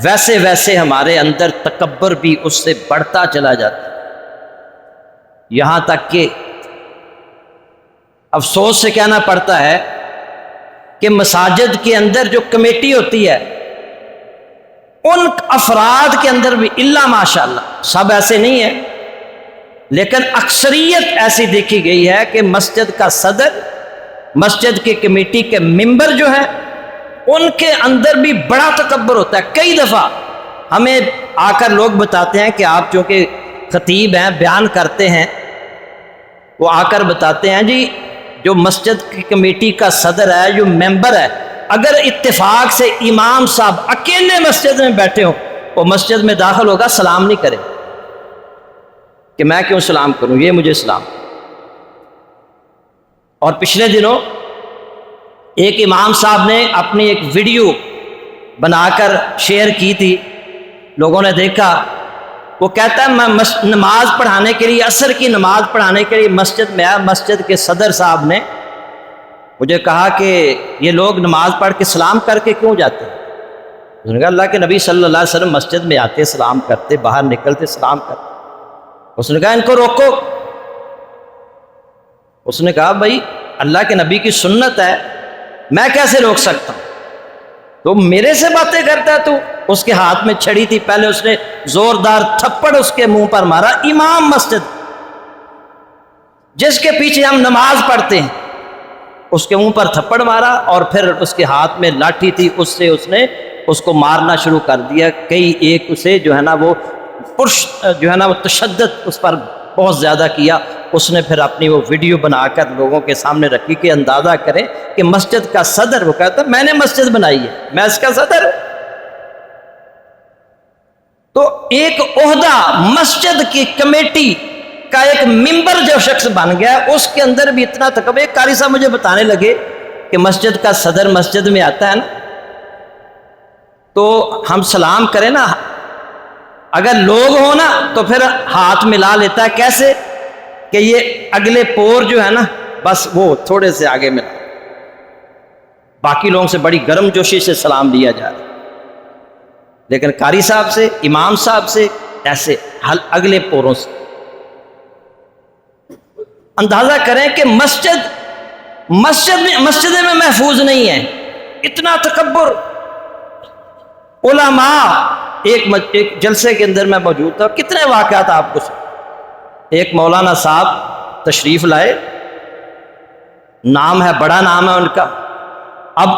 ویسے ویسے ہمارے اندر تکبر بھی اس سے بڑھتا چلا جاتا ہے، یہاں تک کہ افسوس سے کہنا پڑتا ہے کہ مساجد کے اندر جو کمیٹی ہوتی ہے ان افراد کے اندر بھی الا ماشاءاللہ سب ایسے نہیں ہیں، لیکن اکثریت ایسی دیکھی گئی ہے کہ مسجد کا صدر، مسجد کی کمیٹی کے ممبر جو ہیں ان کے اندر بھی بڑا تکبر ہوتا ہے۔ کئی دفعہ ہمیں آ کر لوگ بتاتے ہیں کہ آپ چونکہ خطیب ہیں، بیان کرتے ہیں، وہ آ کر بتاتے ہیں جی جو مسجد کی کمیٹی کا صدر ہے، جو ممبر ہے، اگر اتفاق سے امام صاحب اکیلے مسجد میں بیٹھے ہوں، وہ مسجد میں داخل ہوگا سلام نہیں کرے کہ میں کیوں سلام کروں، یہ مجھے سلام۔ اور پچھلے دنوں ایک امام صاحب نے اپنی ایک ویڈیو بنا کر شیئر کی تھی، لوگوں نے دیکھا، وہ کہتا ہے میں نماز پڑھانے کے لیے، عصر کی نماز پڑھانے کے لیے مسجد میں آیا، مسجد کے صدر صاحب نے مجھے کہا کہ یہ لوگ نماز پڑھ کے سلام کر کے کیوں جاتے ہیں؟ اس نے کہا اللہ کے نبی صلی اللہ علیہ وسلم مسجد میں آتے سلام کرتے، باہر نکلتے سلام کرتے۔ اس نے کہا ان کو روکو۔ اس نے کہا بھائی اللہ کے نبی کی سنت ہے، میں کیسے روک سکتا ہوں؟ تو میرے سے باتیں کرتا ہے تو؟ اس کے ہاتھ میں چھڑی تھی، پہلے اس نے زوردار تھپڑ اس کے منہ پر مارا، امام مسجد جس کے پیچھے ہم نماز پڑھتے ہیں اس کے منہ پر تھپڑ مارا، اور پھر اس کے ہاتھ میں لاٹھی تھی، اس سے اس نے اس کو مارنا شروع کر دیا۔ کئی ایک اسے جو ہے نا وہ جو ہے نا وہ تشدد اس پر بہت زیادہ کیا۔ اس نے پھر اپنی وہ ویڈیو بنا کر لوگوں کے سامنے رکھی کہ اندازہ کریں کہ مسجد کا صدر، وہ کہتا میں نے مسجد بنائی ہے، میں اس کا صدر ہوں۔ تو ایک عہدہ مسجد کی کمیٹی کا ایک ممبر جو شخص بن گیا، اس کے اندر بھی اتنا تکبر۔ ایک قاری صاحب مجھے بتانے لگے کہ مسجد کا صدر مسجد میں آتا ہے نا تو ہم سلام کریں نا، اگر لوگ ہوں نا تو پھر ہاتھ ملا لیتا ہے، کیسے کہ یہ اگلے پور جو ہے نا بس وہ تھوڑے سے آگے ملا، باقی لوگوں سے بڑی گرم جوشی سے سلام لیا جا رہا ہے، لیکن قاری صاحب سے، امام صاحب سے ایسے اگلے پوروں سے۔ اندازہ کریں کہ مسجد میں محفوظ نہیں ہے، اتنا تکبر۔ علماء ایک جلسے کے اندر میں موجود تھا، کتنے واقعات آپ کو ایک مولانا صاحب تشریف لائے، نام ہے، بڑا نام ہے ان کا۔ اب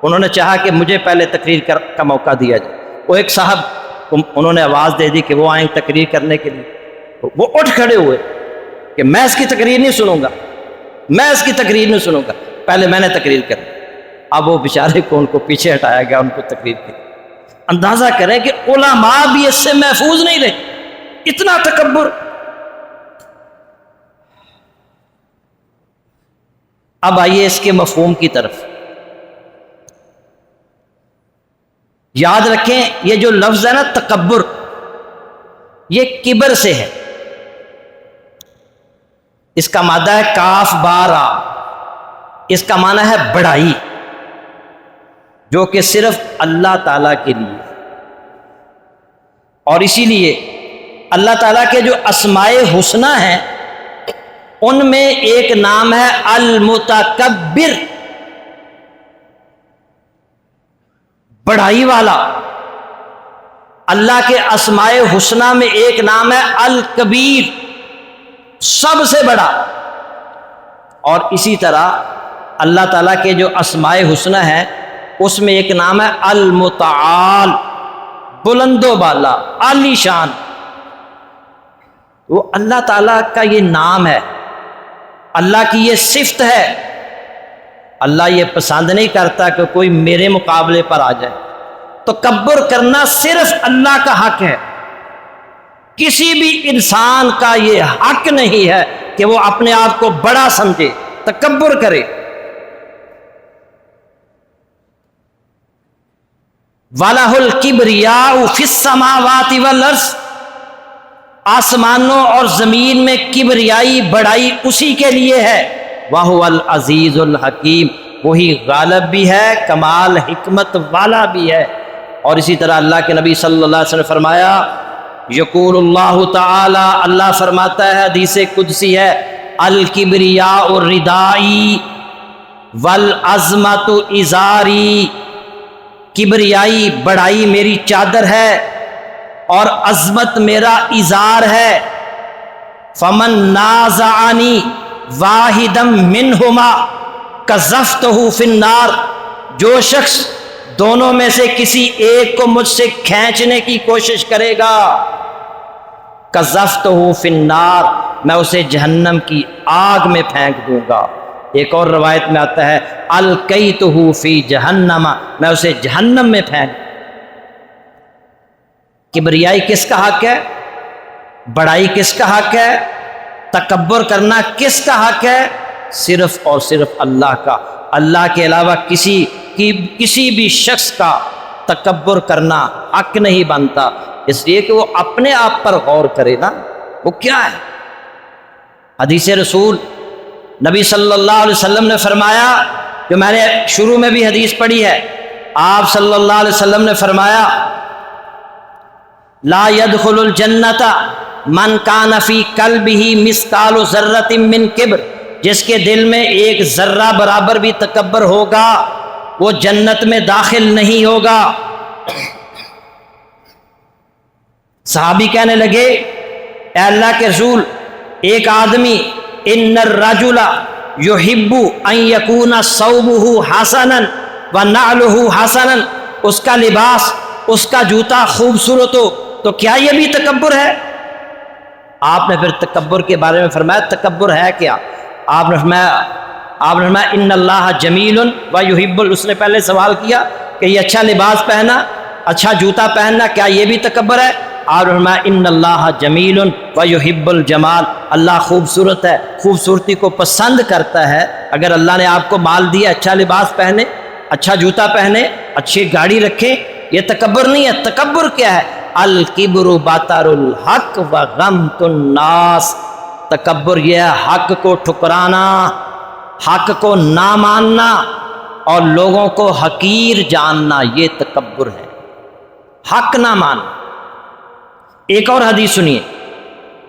انہوں نے چاہا کہ مجھے پہلے تقریر کا موقع دیا جائے۔ وہ ایک صاحب انہوں نے آواز دے دی کہ وہ آئیں تقریر کرنے کے لیے، وہ اٹھ کھڑے ہوئے کہ میں اس کی تقریر نہیں سنوں گا، میں اس کی تقریر نہیں سنوں گا، پہلے میں نے تقریر کر۔ اب وہ بیچارے کو ان کو پیچھے ہٹایا گیا، ان کو تقریر کی۔ اندازہ کریں کہ علماء بھی اس سے محفوظ نہیں رہے، اتنا تکبر۔ اب آئیے اس کے مفہوم کی طرف۔ یاد رکھیں یہ جو لفظ ہے نا تکبر، یہ کبر سے ہے، اس کا مادہ ہے کاف بارا، اس کا معنی ہے بڑائی، جو کہ صرف اللہ تعالیٰ کے لیے۔ اور اسی لیے اللہ تعالیٰ کے جو اسماء حسنی ہیں ان میں ایک نام ہے المتکبر، بڑائی والا۔ اللہ کے اسماء حسنی میں ایک نام ہے الکبیر، سب سے بڑا۔ اور اسی طرح اللہ تعالیٰ کے جو اسماء حسنی ہیں اس میں ایک نام ہے المتعال، بلند و بالا، عالی شان۔ وہ اللہ تعالیٰ کا یہ نام ہے، اللہ کی یہ صفت ہے۔ اللہ یہ پسند نہیں کرتا کہ کوئی میرے مقابلے پر آ جائے۔ تکبر کرنا صرف اللہ کا حق ہے، کسی بھی انسان کا یہ حق نہیں ہے کہ وہ اپنے آپ کو بڑا سمجھے، تکبر کرے۔ وَلَهُ الْكِبْرِيَاءُ فِي السَّمَاوَاتِ وَالْأَرْضِ، آسمانوں اور زمین میں کبریائی بڑائی اسی کے لیے ہے۔ وَهُوَ الْعَزِيزُ الْحَكِيمُ، وہی غالب بھی ہے، کمال حکمت والا بھی ہے۔ اور اسی طرح اللہ کے نبی صلی اللہ علیہ وسلم نے فرمایا، یقول اللہ تعالی، اللہ فرماتا ہے، حدیث قدسی ہے، الکبریاء ردائی والعظمت ازاری، کبریائی بڑائی میری چادر ہے اور عظمت میرا ازار ہے، فمن نازعنی واحدا منہما قذفتہ فی النار، جو شخص دونوں میں سے کسی ایک کو مجھ سے کھینچنے کی کوشش کرے گا، قذفتہ فی النار، میں اسے جہنم کی آگ میں پھینک دوں گا۔ ایک اور روایت میں آتا ہے، القیتہ فی جہنم، میں اسے جہنم میں پھینک۔ کبریائی کس کا حق ہے؟ بڑائی کس کا حق ہے؟ تکبر کرنا کس کا حق ہے؟ صرف اور صرف اللہ کا۔ اللہ کے علاوہ کسی بھی شخص کا تکبر کرنا حق نہیں بنتا، اس لیے کہ وہ اپنے آپ پر غور کرے نا، وہ کیا ہے۔ حدیث رسول نبی صلی اللہ علیہ وسلم نے فرمایا، جو میں نے شروع میں بھی حدیث پڑھی ہے، آپ صلی اللہ علیہ وسلم نے فرمایا، لا يدخل الجنت من کان فی قلبہ مثقال ذرۃ من کبر، جس کے دل میں ایک ذرہ برابر بھی تکبر ہوگا وہ جنت میں داخل نہیں ہوگا۔ صحابی کہنے لگے، اے اللہ کے رسول، ایک آدمی، ان الرجل یحب ان یکون ثوبہ حسنا ونعلہ حسنا، اس کا لباس، اس کا جوتا خوبصورت ہو تو کیا یہ بھی تکبر ہے؟ آپ نے پھر تکبر کے بارے میں فرمایا، تکبر ہے کیا؟ آپ نے فرمایا ان اللہ جمیل و یحب، اس نے پہلے سوال کیا کہ یہ اچھا لباس پہنا، اچھا جوتا پہننا، کیا یہ بھی تکبر ہے؟ آپ نے فرمایا ان اللہ جمیل و یحب الجمال، اللہ خوبصورت ہے، خوبصورتی کو پسند کرتا ہے۔ اگر اللہ نے آپ کو مال دیا، اچھا لباس پہنے، اچھا جوتا پہنے، اچھی گاڑی رکھے، یہ تکبر نہیں ہے۔ تکبر کیا ہے؟ الکبر بطر الحق و غمط الناس، تکبر یہ ہے حق کو ٹھکرانا، حق کو نہ ماننا اور لوگوں کو حقیر جاننا، یہ تکبر ہے، حق نہ ماننا۔ ایک اور حدیث سنیے،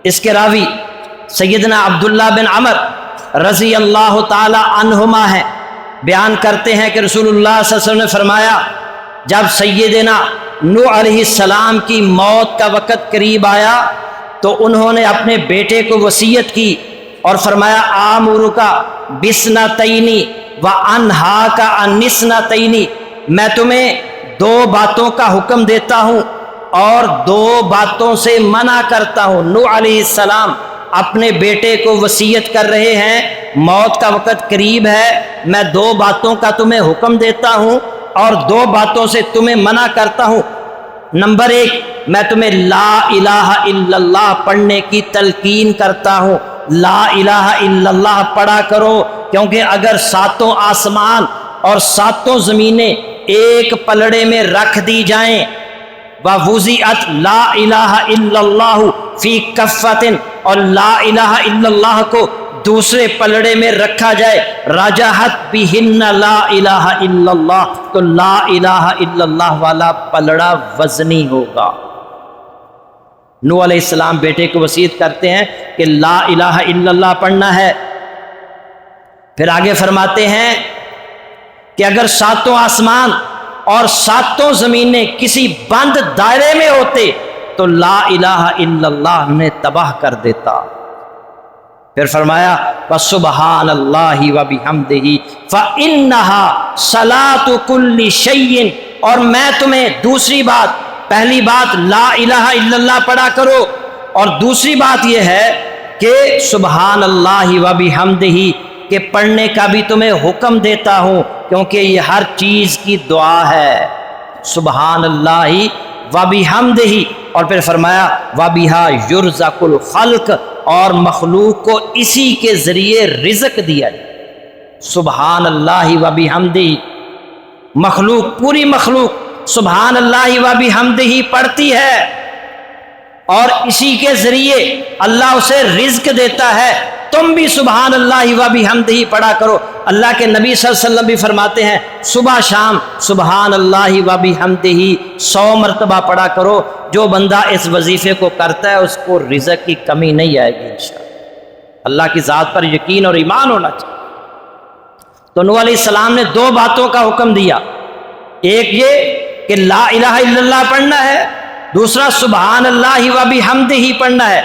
اس کے راوی سیدنا عبداللہ بن عمر رضی اللہ تعالی عنہما ہے، بیان کرتے ہیں کہ رسول اللہ صلی اللہ علیہ وسلم نے فرمایا، جب سیدنا نوح علیہ السلام کی موت کا وقت قریب آیا تو انہوں نے اپنے بیٹے کو وصیت کی اور فرمایا، آمرک بسنتین وانہاک عن اثنتین، میں تمہیں دو باتوں کا حکم دیتا ہوں اور دو باتوں سے منع کرتا ہوں۔ نوح علیہ السلام اپنے بیٹے کو وصیت کر رہے ہیں، موت کا وقت قریب ہے، میں دو باتوں کا تمہیں حکم دیتا ہوں اور دو باتوں سے تمہیں منع کرتا ہوں۔ نمبر ایک، میں تمہیں لا الہ الا اللہ پڑھنے کی تلقین کرتا ہوں، لا الہ الا اللہ پڑھا کرو، کیونکہ اگر ساتوں آسمان اور ساتوں زمینیں ایک پلڑے میں رکھ دی جائیں، وَوُضِعَتْ لا الہ الا اللہ فی کفۃ، اور لا الہ الا اللہ کو دوسرے پلڑے میں رکھا جائے، رجحت بہن لا الہ الا اللہ، تو لا الہ الا اللہ والا پلڑا وزنی ہوگا۔ نوح علیہ السلام بیٹے کو وصیت کرتے ہیں کہ لا الہ الا اللہ پڑھنا ہے۔ پھر آگے فرماتے ہیں کہ اگر ساتوں آسمان اور ساتوں زمینیں کسی بند دائرے میں ہوتے تو لا الہ الا اللہ نے تباہ کر دیتا۔ پھر فرمایا وَسُبْحَانَ اللَّهِ وَبِحَمْدِهِ فَإِنَّهَا صَلَاةُ كُلِّ شَيْءٍ، اور میں تمہیں دوسری بات، پہلی بات لا الہ الا اللہ پڑھا کرو، اور دوسری بات یہ ہے کہ سبحان اللہ وبحمدہ کہ پڑھنے کا بھی تمہیں حکم دیتا ہوں، کیونکہ یہ ہر چیز کی دعا ہے۔ سبحان اللہ وبحمدہ، اور پھر فرمایا وَبِهَا يُرْزَقُ الْخَلْقُ، اور مخلوق کو اسی کے ذریعے رزق دیا جائے۔ سبحان اللہ وبحمدہ، مخلوق، پوری مخلوق سبحان اللہ وبحمدہ پڑھتی ہے اور اسی کے ذریعے اللہ اسے رزق دیتا ہے۔ تم بھی سبحان اللہ وبحمدہ پڑھا کرو۔ اللہ کے نبی صلی اللہ علیہ وسلم بھی فرماتے ہیں صبح شام سبحان اللہ و بحمدہ 100 مرتبہ پڑھا کرو. جو بندہ اس وظیفے کو کرتا ہے اس کو رزق کی کمی نہیں آئے گی انشاءاللہ. اللہ کی ذات پر یقین اور ایمان ہونا چاہیے. تو نوح علیہ السلام نے 2 باتوں کا حکم دیا. ایک یہ کہ لا الہ الا اللہ پڑھنا ہے، دوسرا سبحان اللہ و بحمدہ پڑھنا ہے.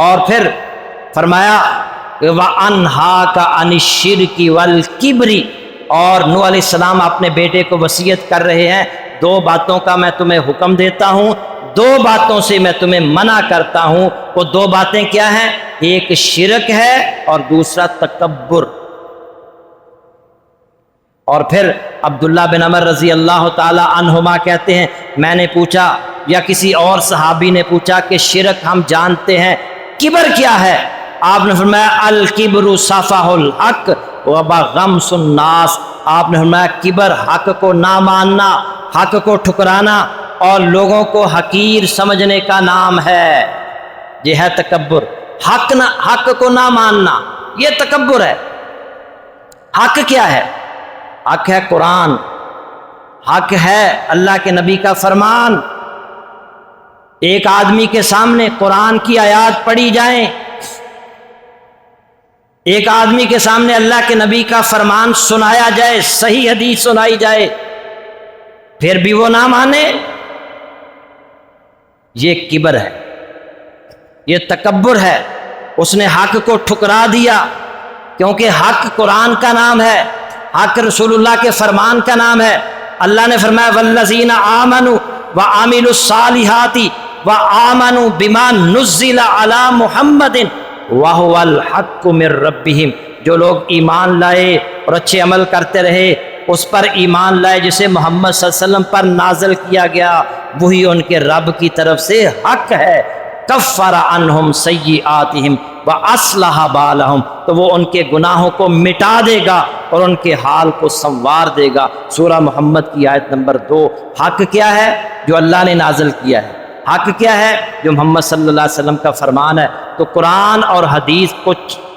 اور پھر فرمایا وَأَنْهَاكَ عَنِ الشِّرْكِ وَالْكِبْرِ. اور نوح علیہ السلام اپنے بیٹے کو وصیت کر رہے ہیں 2 باتوں کا میں تمہیں حکم دیتا ہوں، 2 باتوں سے میں تمہیں منع کرتا ہوں. وہ 2 باتیں کیا ہیں؟ ایک شرک ہے اور دوسرا تکبر. اور پھر عبداللہ بن عمر رضی اللہ تعالی عنہما کہتے ہیں میں نے پوچھا یا کسی اور صحابی نے پوچھا کہ شرک ہم جانتے ہیں، کبر کیا ہے؟ آپ نے فرمایا الکبر صفح الحق وغمس الناس. آپ نے فرمایا کبر حق کو نہ ماننا، حق کو ٹھکرانا اور لوگوں کو حقیر سمجھنے کا نام ہے. یہ ہے تکبر. حق کو نہ ماننا یہ تکبر ہے. حق کیا ہے؟ حق ہے قرآن، حق ہے اللہ کے نبی کا فرمان. ایک آدمی کے سامنے قرآن کی آیات پڑھی جائیں، ایک آدمی کے سامنے اللہ کے نبی کا فرمان سنایا جائے، صحیح حدیث سنائی جائے، پھر بھی وہ نہ مانے، یہ کبر ہے، یہ تکبر ہے. اس نے حق کو ٹھکرا دیا کیونکہ حق قرآن کا نام ہے، حق رسول اللہ کے فرمان کا نام ہے. اللہ نے فرمایا والذین آمنوا وعملوا الصالحات وآمنوا بما نزل علی محمد وہو الحق من ربہم. جو لوگ ایمان لائے اور اچھے عمل کرتے رہے، اس پر ایمان لائے جسے محمد صلی اللہ علیہ وسلم پر نازل کیا گیا، وہی ان کے رب کی طرف سے حق ہے. کفر عنہم سیئاتہم واصلح بالہم. تو وہ ان کے گناہوں کو مٹا دے گا اور ان کے حال کو سنوار دے گا. سورہ محمد کی آیت نمبر 2. حق کیا ہے؟ جو اللہ نے نازل کیا ہے. حق کیا ہے؟ جو محمد صلی اللہ علیہ وسلم کا فرمان ہے. تو قرآن اور حدیث کو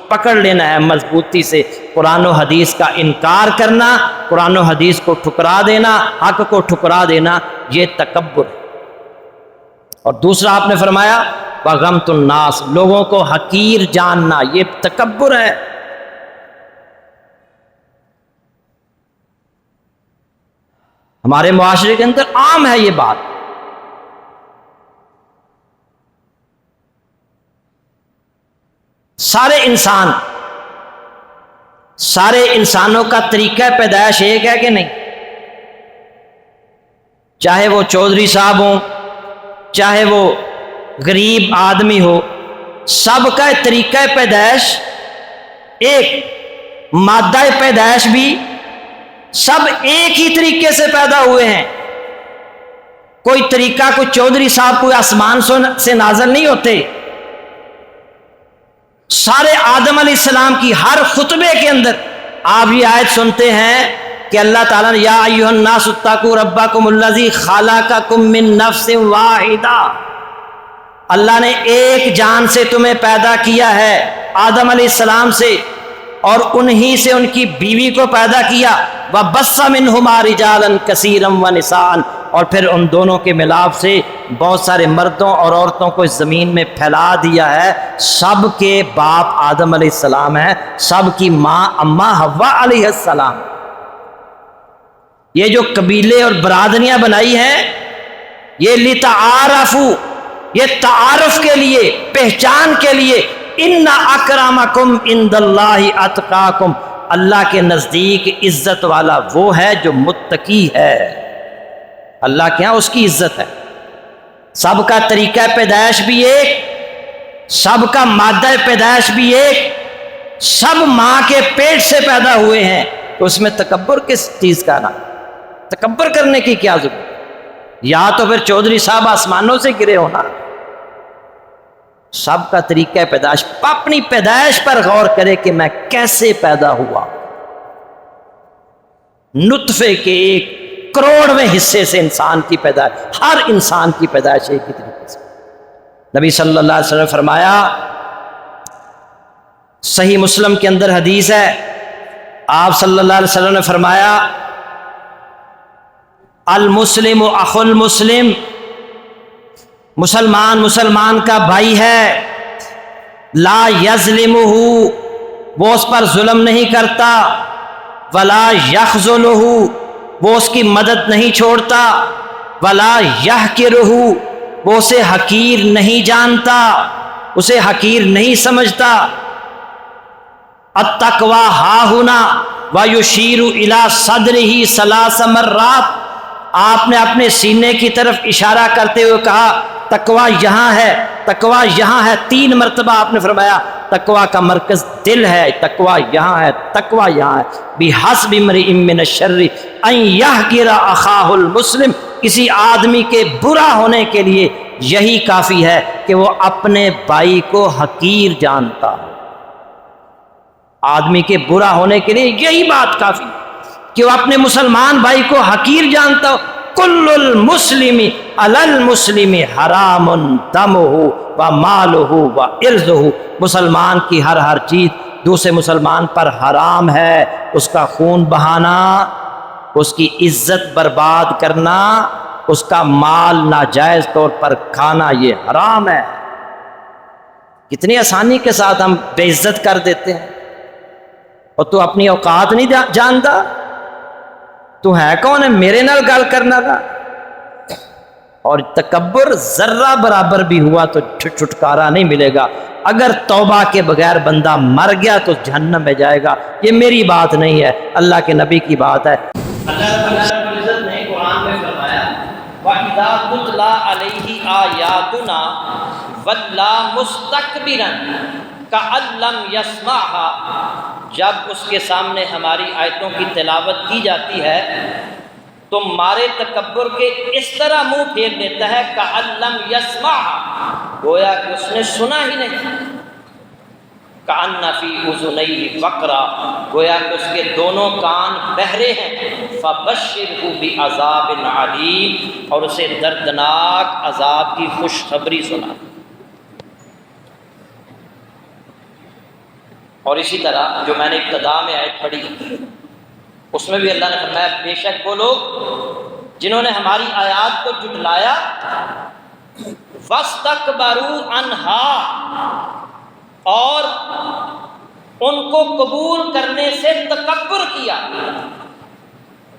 پکڑ لینا ہے مضبوطی سے. قرآن و حدیث کا انکار کرنا، قرآن و حدیث کو ٹھکرا دینا، حق کو ٹھکرا دینا، یہ تکبر ہے. اور دوسرا آپ نے فرمایا وغمت الناس، لوگوں کو حقیر جاننا، یہ تکبر ہے. ہمارے معاشرے کے اندر عام ہے یہ بات. سارے انسانوں کا طریقہ پیدائش ایک ہے کہ نہیں؟ چاہے وہ چودھری صاحب ہوں، چاہے وہ غریب آدمی ہو، سب کا طریقہ پیدائش ایک، مادہ پیدائش بھی سب ایک ہی طریقے سے پیدا ہوئے ہیں. کوئی طریقہ کوئی چودھری صاحب کوئی آسمان سے نازل نہیں ہوتے. سارے آدم علیہ السلام کی ہر خطبے کے اندر آپ یہ آیت سنتے ہیں کہ اللہ تعالیٰ نے یا ایھا الناس اتقوا ربکم الذی خلقکم من نفس واحدہ. اللہ نے ایک جان سے تمہیں پیدا کیا ہے، آدم علیہ السلام سے، اور انہی سے ان کی بیوی کو پیدا کیا. وَبَثَّ مِنْهُمَا رِجَالًا كَثِيرًا وَنِسَاءً. اور پھر ان دونوں کے ملاپ سے بہت سارے مردوں اور عورتوں کو اس زمین میں پھیلا دیا ہے. سب کے باپ آدم علیہ السلام ہیں، سب کی ماں اماں حوا علیہ السلام. یہ جو قبیلے اور برادریاں بنائی ہیں یہ لِتَعَارَفُوا، یہ تعارف کے لیے، پہچان کے لیے. ان اکرمکم عند اللہ اتقاکم، اللہ کے نزدیک عزت والا وہ ہے جو متقی ہے. اللہ کے ہاں اس کی عزت ہے. سب کا طریقہ پیدائش بھی ایک، سب کا مادہ پیدائش بھی ایک، سب ماں کے پیٹ سے پیدا ہوئے ہیں. تو اس میں تکبر کس چیز کا نا؟ تکبر کرنے کی کیا ضرورت؟ یا تو پھر چودھری صاحب آسمانوں سے گرے ہونا. سب کا طریقہ پیدائش، اپنی پیدائش پر غور کرے کہ میں کیسے پیدا ہوا. نطفے کے 1 کروڑویں حصے سے انسان کی پیدائش، ہر انسان کی پیدائش ایک ہی طریقے سے. نبی صلی اللہ علیہ وسلم نے فرمایا، صحیح مسلم کے اندر حدیث ہے، آپ صلی اللہ علیہ وسلم نے فرمایا المسلم اخو المسلم، مسلمان مسلمان کا بھائی ہے، لا یظلمہ، وہ اس پر ظلم نہیں کرتا، ولا یخذلہ، وہ اس کی مدد نہیں چھوڑتا، ولا یحقرہ، وہ اسے حقیر نہیں جانتا، اسے حقیر نہیں سمجھتا۔ التقوی ہاہنا ویشیر الی صدرہ ثلاث مرات، آپ نے اپنے سینے کی طرف اشارہ کرتے ہوئے کہا تقوی یہاں ہے، تقوی یہاں ہے، 3 مرتبہ آپ نے فرمایا تقوی کا مرکز دل ہے، تقوی یہاں ہے، تقوی یہاں ہے۔ بحسب امرئ من الشر ان یحقر اخاہ المسلم، کسی آدمی کے برا ہونے کے لیے یہی کافی ہے کہ وہ اپنے بھائی کو حقیر جانتا ہو۔ آدمی کے برا ہونے کے لیے یہی بات کافی کہ وہ اپنے مسلمان بھائی کو حقیر جانتا ہو۔ کل المسلم علی المسلم حرام دمہ و مالہ و عرضہ، مسلمان کی ہر چیز دوسرے مسلمان پر حرام ہے، اس کا خون بہانا، اس کی عزت برباد کرنا، اس کا مال ناجائز طور پر کھانا، یہ حرام ہے۔ کتنی آسانی کے ساتھ ہم بے عزت کر دیتے ہیں، اور تو اپنی اوقات نہیں جانتا، تو ہے کون ہے میرے نال گل کرنا تھا۔ اور تکبر ذرہ برابر بھی ہوا تو چھٹکارا نہیں ملے گا۔ اگر توبہ کے بغیر بندہ مر گیا تو جہنم میں جائے گا۔ یہ میری بات نہیں ہے، اللہ کے نبی کی بات ہے۔ اللہ رب العزت نے قرآن میں فرمایا وَإِذَا تُتْلَىٰ عَلَيْهِ آيَاتُنَا وَلَّىٰ مُسْتَكْبِرًا كَأَن لَّمْ يَسْمَعْهَا، جب اس کے سامنے ہماری آیتوں کی تلاوت کی جاتی ہے تو مارے تکبر کے اس طرح منہ پھیر لیتا ہے کأن لم يسمعها، گویا کہ اس نے سنا ہی نہیں۔ کأن فی اذنیہ وقرا، گویا کہ اس کے دونوں کان بہرے ہیں۔ فبشرہ بعذاب علیم، اور اسے دردناک عذاب کی خوشخبری سنا۔ اور اسی طرح جو میں نے ابتدا میں آیت پڑھی اس میں بھی اللہ نے فرمایا بے شک وہ لوگ جنہوں نے ہماری آیات کو جھٹلایا، وَاسْتَكْبَرُوا عَنْهَا، اور ان کو قبول کرنے سے تکبر کیا،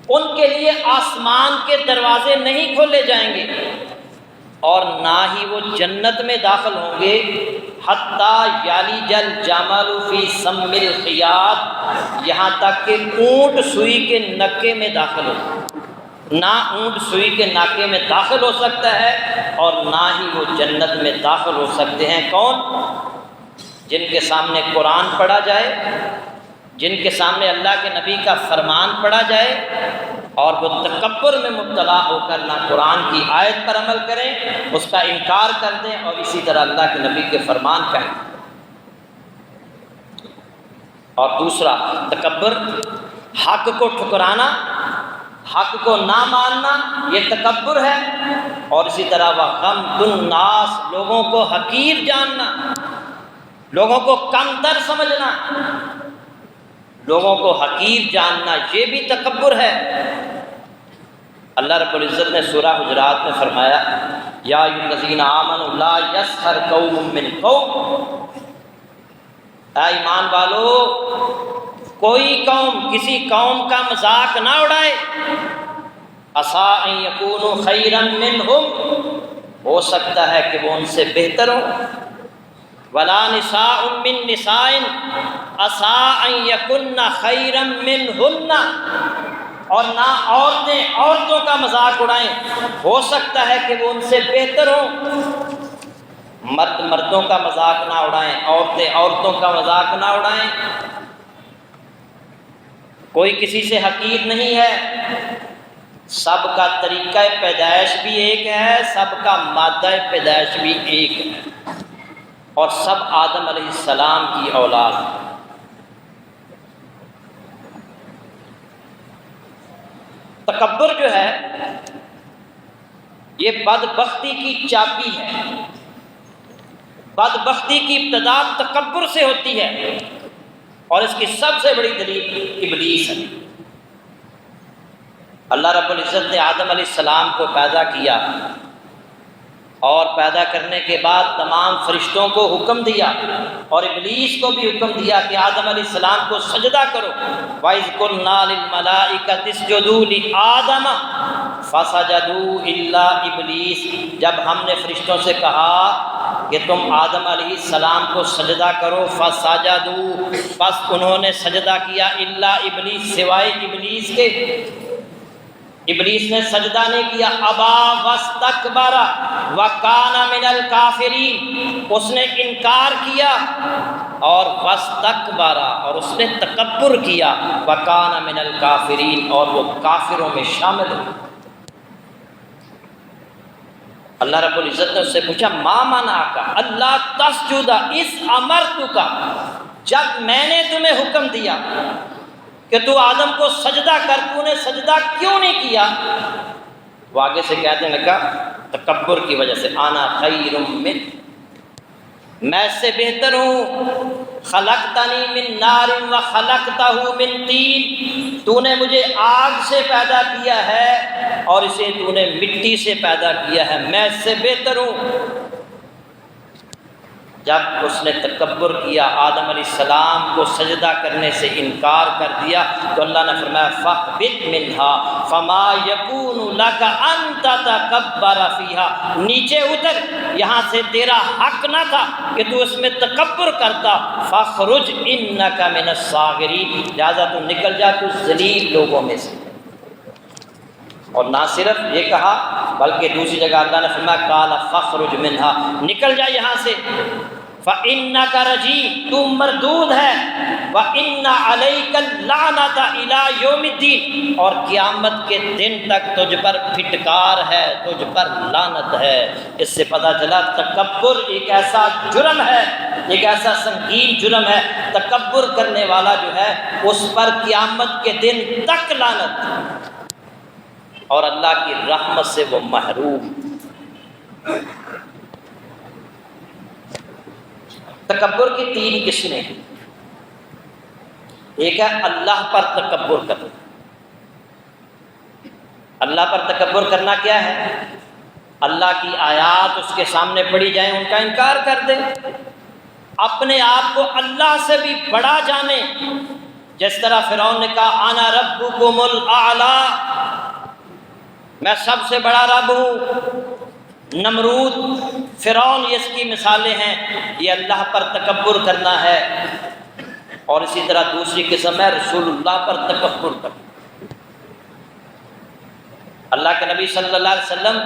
ان کے لیے آسمان کے دروازے نہیں کھولے جائیں گے اور نہ ہی وہ جنت میں داخل ہوں گے حتیٰ یالج الجمل فی سم الخیاط، یہاں تک کہ اونٹ سوئی کے نکے میں داخل ہو۔ نہ اونٹ سوئی کے ناکے میں داخل ہو سکتا ہے اور نہ ہی وہ جنت میں داخل ہو سکتے ہیں۔ کون؟ جن کے سامنے قرآن پڑھا جائے، جن کے سامنے اللہ کے نبی کا فرمان پڑھا جائے اور وہ تکبر میں مبتلا ہو کر نہ قرآن کی آیت پر عمل کریں، اس کا انکار کر دیں اور اسی طرح اللہ کے نبی کے فرمان کا انکار۔ اور دوسرا تکبر، حق کو ٹھکرانا، حق کو نہ ماننا، یہ تکبر ہے۔ اور اسی طرح وَغَمْطُ النَّاسِ، لوگوں کو حقیر جاننا، لوگوں کو کمتر سمجھنا، لوگوں کو حقیر جاننا، یہ بھی تکبر ہے۔ اللہ رب العزت نے سورہ حجرات میں فرمایا یا ایھا الذین آمنوا لا یسخر قوم من قوم، اے ایمان والو کوئی قوم کسی قوم کا مذاق نہ اڑائے، عسیٰ ان یکونوا خیرا منہم، ہو سکتا ہے کہ وہ ان سے بہتر ہوں، ولا نساء من نساء عسیٰ ان یکن خیرا منہن، اور نہ عورتیں عورتوں کا مذاق اڑائیں، ہو سکتا ہے کہ وہ ان سے بہتر ہوں۔ مرد مردوں کا مذاق نہ اڑائیں، عورتیں عورتوں کا مذاق نہ اڑائیں۔ کوئی کسی سے حقیر نہیں ہے، سب کا طریقہ پیدائش بھی ایک ہے، سب کا مادہ پیدائش بھی ایک ہے، اور سب آدم علیہ السلام کی اولاد ہے۔ تکبر جو ہے یہ بدبختی کی چابی ہے، بدبختی کی ابتدا تکبر سے ہوتی ہے۔ اور اس کی سب سے بڑی دلیل ابلیس ہے۔ اللہ رب العزت نے آدم علیہ السلام کو پیدا کیا اور پیدا کرنے کے بعد تمام فرشتوں کو حکم دیا اور ابلیس کو بھی حکم دیا کہ آدم علیہ السلام کو سجدہ کرو۔ وَإِذْ قُلْنَا لِلْمَلَائِكَةِ اسْجُدُوا لِآدَمَ فَسَجَدُوا إِلَّا إِبْلِيسَ، جب ہم نے فرشتوں سے کہا کہ تم آدم علیہ السلام کو سجدہ کرو، فَسَجَدُوا، بس انہوں نے سجدہ کیا، إِلَّا إِبْلِيسَ، سوائے ابلیس کے۔ ابلیس نے سجدہ نہیں کیا، ابا واستکبر وکان من الکافرین، اس نے انکار کیا اور واستکبر، اور اس نے تکبر کیا، وکان من الکافرین، اور وہ کافروں میں شامل ہو۔ اللہ رب العزت نے اس سے پوچھا ما منعک اللہ تسجد اذ امرتک، جب میں نے تمہیں حکم دیا کہ تو آدم کو سجدہ کر، تو نے سجدہ کیوں نہیں کیا؟ وہ آگے سے کہتے ہیں لگا تکبر کی وجہ سے، انا خیر من، میں اس سے بہتر ہوں، خلقتنی من نار و خلقتہ من طین، تو نے مجھے آگ سے پیدا کیا ہے اور اسے تو نے مٹی سے پیدا کیا ہے، میں اس سے بہتر ہوں۔ جب اس نے تکبر کیا، آدم علیہ السلام کو سجدہ کرنے سے انکار کر دیا، تو اللہ نے فرمایا فَاهْبِطْ مِنْهَا فَمَا يَكُونُ لَكَ أَن تَتَكَبَّرَ فِيهَا، نیچے اتر، یہاں سے تیرا حق نہ تھا کہ تو اس میں تکبر کرتا، فَاخْرُجْ إِنَّكَ مِنَ الصَّاغِرِينَ، لہذا تو نکل جا، تو ذلیل لوگوں میں سے۔ اور نہ صرف یہ کہا بلکہ دوسری جگہ اللہ نے فرمایا قال فاخرج منها، نکل جا یہاں سے، فإنك رجیم، تو مردود ہے، وإن عليك اللعنة إلى يوم الدین، اور قیامت کے دن تک تجھ پر پھٹکار ہے، تجھ پر لعنت ہے۔ اس سے پتہ چلا تکبر ایک ایسا جرم ہے، ایک ایسا سنگین جرم ہے، تکبر کرنے والا جو ہے اس پر قیامت کے دن تک لعنت، اور اللہ کی رحمت سے وہ محروم۔ تکبر کی تین قسمیں ہیں، ایک ہے اللہ پر تکبر کرنا۔ اللہ پر تکبر کرنا کیا ہے؟ اللہ کی آیات اس کے سامنے پڑھی جائیں، ان کا انکار کر دیں، اپنے آپ کو اللہ سے بھی بڑا جانے، جس طرح فرعون نے کہا انا ربکم الاعلی، میں سب سے بڑا رب ہوں۔ نمرود، فرعون، یہ اس کی مثالیں ہیں، یہ اللہ پر تکبر کرنا ہے۔ اور اسی طرح دوسری قسم ہے رسول اللہ پر تکبر کرنا، اللہ کے نبی صلی اللہ علیہ وسلم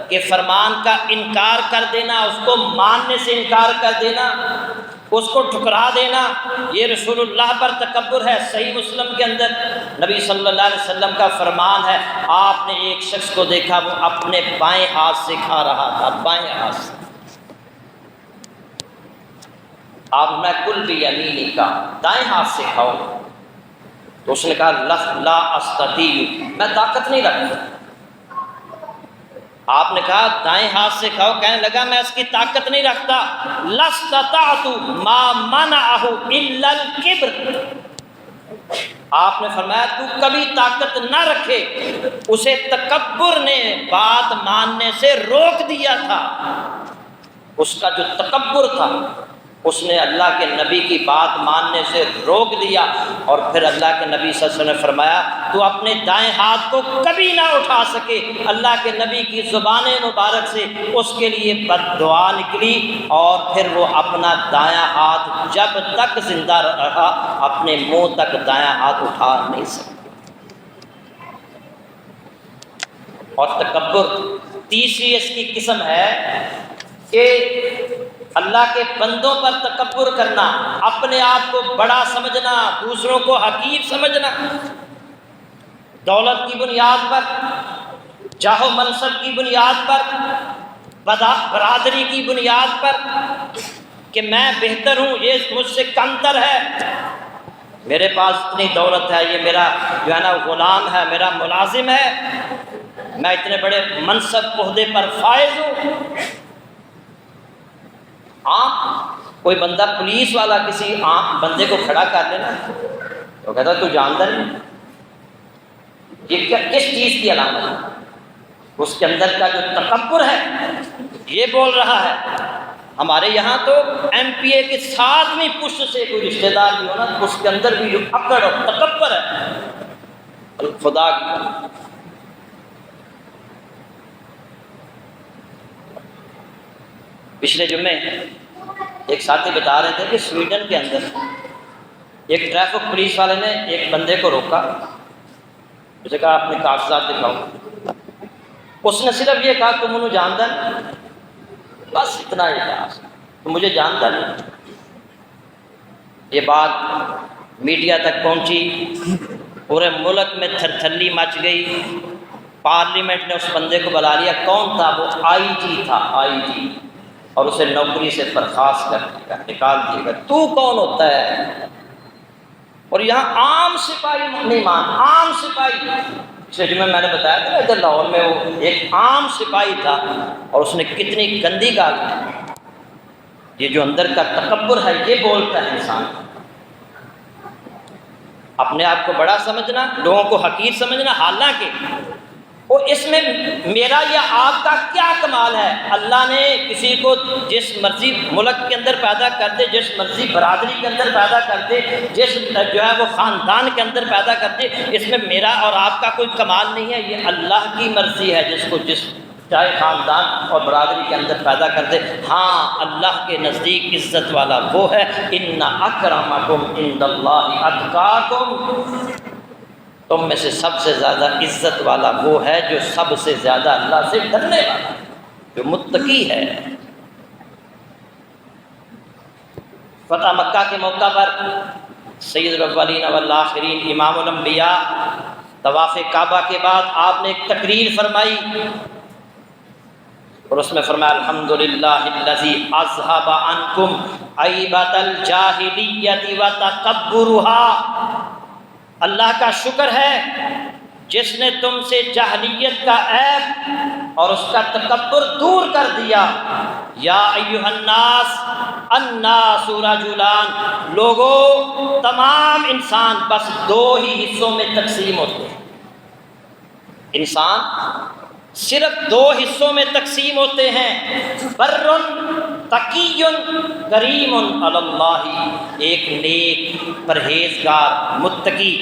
کے فرمان کا انکار کر دینا، اس کو ماننے سے انکار کر دینا، اس کو ٹھکرا دینا، یہ رسول اللہ پر تکبر ہے۔ صحیح مسلم کے اندر نبی صلی اللہ علیہ وسلم کا فرمان ہے، آپ نے ایک شخص کو دیکھا وہ اپنے بائیں ہاتھ سے کھا رہا تھا، بائیں ہاتھ سے، آپ میں کل بھی یمینی کا، دائیں ہاتھ سے کھاؤ، تو اس نے کہا لا استطیع، میں طاقت نہیں رکھتا۔ آپ نے کہا دائیں ہاتھ سے کھاؤ، کہنے لگا میں اس کی طاقت نہیں رکھتا، لَاسْتَطَعْتُ مَا مَنَعَهُ إِلَّا الْكِبْرُ، آپ نے فرمایا تو کبھی طاقت نہ رکھے، اسے تکبر نے بات ماننے سے روک دیا تھا، اس کا جو تکبر تھا اس نے اللہ کے نبی کی بات ماننے سے روک دیا۔ اور پھر اللہ کے نبی صلی اللہ علیہ وسلم نے فرمایا تو اپنے دائیں ہاتھ کو کبھی نہ اٹھا سکے، اللہ کے نبی کی زبان مبارک سے اس کے لیے بد دعا نکلی، اور پھر وہ اپنا دایاں ہاتھ جب تک زندہ رہا اپنے منہ تک دایاں ہاتھ اٹھا نہیں سکے۔ اور تکبر تیسری اس کی قسم ہے کہ اللہ کے بندوں پر تکبر کرنا، اپنے آپ کو بڑا سمجھنا، دوسروں کو حقیر سمجھنا، دولت کی بنیاد پر، جاہ و منصب کی بنیاد پر، برادری کی بنیاد پر، کہ میں بہتر ہوں، یہ مجھ سے کمتر ہے، میرے پاس اتنی دولت ہے، یہ میرا جو ہے نا غلام ہے، میرا ملازم ہے، میں اتنے بڑے منصب عہدے پر فائز ہوں۔ ہاں کوئی بندہ پولیس والا کسی عام بندے کو کھڑا کر لینا تو کہتا تو جانتا نہیں، یہ کیا کس چیز کی علامت ہے؟ اس کے اندر کا جو تکبر ہے یہ بول رہا ہے۔ ہمارے یہاں تو ایم پی اے کے ساتویں پشت سے کوئی رشتہ دار بھی ہو نا، اس کے اندر بھی جو اکڑ اور تکبر ہے خدا کی۔ پچھلے جمعے ایک ساتھی بتا رہے تھے کہ سویڈن کے اندر ایک ٹریفک پولیس والے نے ایک بندے کو روکا، اسے کہا اپنے کاغذات دکھاؤ۔ اس نے صرف یہ کہا تم انہوں جانتا نہیں، بس اتنا ہی کہا، تم مجھے جانتا نہیں۔ یہ بات میڈیا تک پہنچی، پورے ملک میں تھرتھلی مچ گئی، پارلیمنٹ نے اس بندے کو بلا لیا۔ کون تھا وہ؟ آئی جی تھا، آئی جی، اور اسے نوکری سے برخاست کر دیا، نکال دیا گیا۔ تو کون ہوتا ہے؟ اور یہاں عام سپاہی نہیں مان، عام سپاہی۔ پچھلے جمعے میں نے بتایا تھا ادھر لاہور میں وہ ایک عام سپاہی تھا اور اس نے کتنی گندی گالی۔ یہ جو اندر کا تکبر ہے یہ بولتا ہے انسان، اپنے آپ کو بڑا سمجھنا، لوگوں کو حقیر سمجھنا، حالانکہ وہ اس میں میرا یا آپ کا کیا کمال ہے؟ اللہ نے کسی کو جس مرضی ملک کے اندر پیدا کر دے، جس مرضی برادری کے اندر پیدا کر دے، جس جو ہے وہ خاندان کے اندر پیدا کر دے، اس میں میرا اور آپ کا کوئی کمال نہیں ہے، یہ اللہ کی مرضی ہے جس کو جس چاہے خاندان اور برادری کے اندر پیدا کر دے۔ ہاں اللہ کے نزدیک عزت والا وہ ہے، ان اکرمکم عند اللہ اتقاکم، تم میں سے سب سے زیادہ عزت والا وہ ہے جو سب سے زیادہ اللہ سے ڈرنے والا ہے، جو متقی ہے۔ فتح مکہ کے موقع پر سید الاولین والآخرین امام الانبیاء طواف کعبہ کے بعد آپ نے ایک تقریر فرمائی اور اس میں فرمایا الحمدللہ الذی اذھب عنکم عیبۃ الجاہلیۃ وتکبرها، اللہ کا شکر ہے جس نے تم سے جاہلیت کا عیب اور اس کا تکبر دور کر دیا۔ یا ایھا الناس الناس رجلان، لوگوں تمام انسان بس دو ہی حصوں میں تقسیم ہوتے ہیں، انسان صرف دو حصوں میں تقسیم ہوتے ہیں، برٌ تقی کریم علی اللہ، ایک نیک پرہیزگار متقی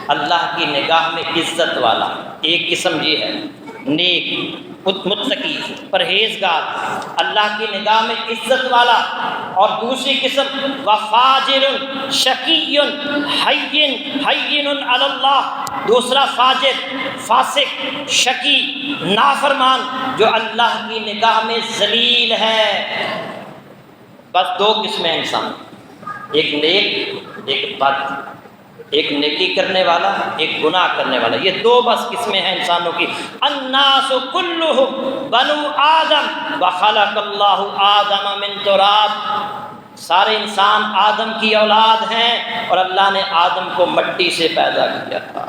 اللہ کی نگاہ میں عزت والا، ایک قسم یہ ہے نیک متقی پرہیزگار اللہ کی نگاہ میں عزت والا، اور دوسری قسم وفاجر شقی حین علی اللہ، دوسرا فاجر فاسق شقی نافرمان جو اللہ کی نگاہ میں ذلیل ہے۔ بس دو قسمیں انسان، ایک نیک ایک بد، ایک نیکی کرنے والا ایک گناہ کرنے والا، یہ دو بس قسمیں ہیں انسانوں کی۔ الناس کلھم بنو آدم وخلق اللہ آدم من تراب، سارے انسان آدم کی اولاد ہیں اور اللہ نے آدم کو مٹی سے پیدا کیا تھا۔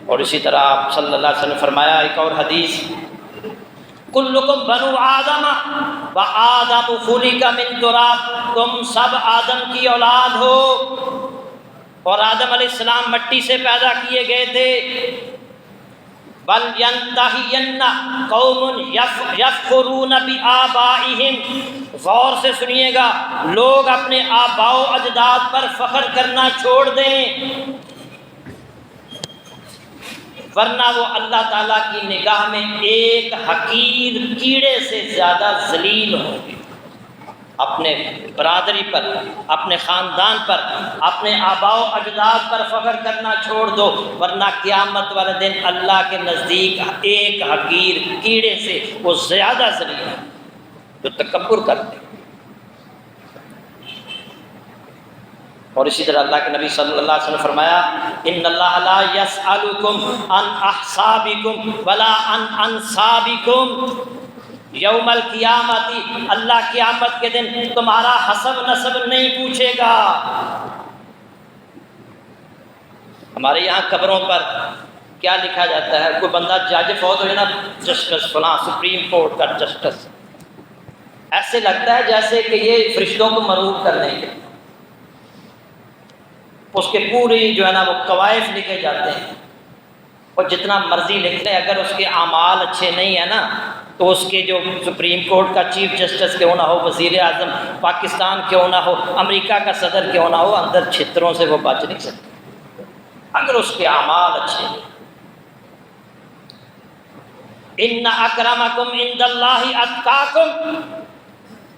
اور اسی طرح آپ صلی اللہ علیہ وسلم نے فرمایا ایک اور حدیث، کلکم بنو آدم و آدم خلق من تراب، تم سب آدم کی اولاد ہو اور آدم علیہ السلام مٹی سے پیدا کیے گئے تھے۔ بل ینتہین قوم یفخرون بآبائہم، غور سے سنیے گا، لوگ اپنے آباء و اجداد پر فخر کرنا چھوڑ دیں، ورنہ وہ اللہ تعالیٰ کی نگاہ میں ایک حقیر کیڑے سے زیادہ ذلیل ہوں گے۔ اپنے برادری پر، اپنے خاندان پر، اپنے آباء و اجداد پر فخر کرنا چھوڑ دو، ورنہ قیامت والے دن اللہ کے نزدیک ایک حقیر کیڑے سے وہ زیادہ ذلیل ہے جو تکبر کرتے۔ اور اسی طرح اللہ کے نبی صلی اللہ علیہ وسلم نے فرمایا ان اللہ لا یسألکم عن احسابکم ولا عن انسابکم، یوم القیامت اللہ قیامت کے دن تمہارا حسب نسب نہیں پوچھے گا۔ ہمارے یہاں قبروں پر کیا لکھا جاتا ہے؟ کوئی بندہ جج فوت ہو جائے نا، جسٹس فلاں سپریم کورٹ کا جسٹس، ایسے لگتا ہے جیسے کہ یہ فرشتوں کو مروب کرنے کے، اس کے پوری جو ہے نا وہ قوائف لکھے جاتے ہیں، اور جتنا مرضی لکھ لیں اگر اس کے اعمال اچھے نہیں ہیں نا تو اس کے جو سپریم کورٹ کا چیف جسٹس کیوں نہ ہو، وزیر اعظم پاکستان کیوں نہ ہو، امریکہ کا صدر کیوں نہ ہو، اندر چھتروں سے وہ بچ نہیں سکتے اگر اس کے اعمال اچھے نہیں۔ ان اکرمکم عند اللہ اتقاکم،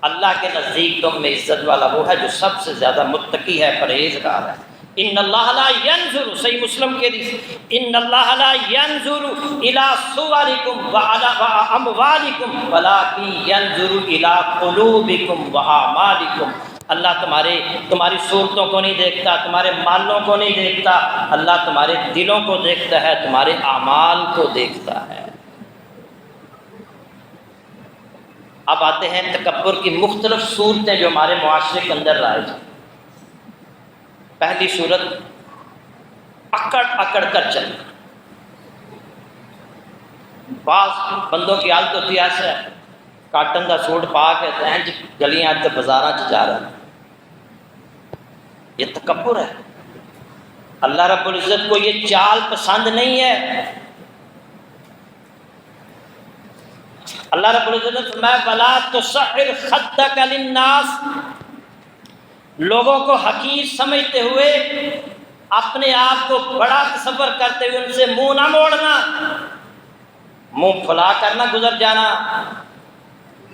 اللہ کے نزدیک تم میں عزت والا وہ ہے جو سب سے زیادہ متقی ہے، پرہیزگار ہے۔ ان اللہ لا ينظر، صحیح مسلم کے حدیث، ان اللہ لا ينظر الى صورکم وعلى اموالکم ولکن ينظر الى قلوبکم واعمالکم، اللہ تمہاری صورتوں کو نہیں دیکھتا، تمہارے مالوں کو نہیں دیکھتا، اللہ تمہارے دلوں کو دیکھتا ہے، تمہارے اعمال کو دیکھتا ہے۔ اب آتے ہیں تکبر کی مختلف صورتیں جو ہمارے معاشرے کے اندر رائج ہیں۔ پہلی صورت، اکڑ اکڑ کر چلنا۔ بعض بندوں کی حالت ہوتی ہے ایسا ہے، کاٹن دا سوٹ پا کے تینج گلیاں تے بازاراں چ جا رہا ہے، یہ تکبر ہے۔ اللہ رب العزت کو یہ چال پسند نہیں ہے۔ اللہ رب العزت نے فرمایا وَلَا تُصَعِّرْ خَدَّكَ لِلنَّاسِ، لوگوں کو حقیر سمجھتے ہوئے، اپنے آپ کو بڑا تصور کرتے ہوئے ان سے منہ نہ موڑنا، منہ پھلا کر نہ گزر جانا۔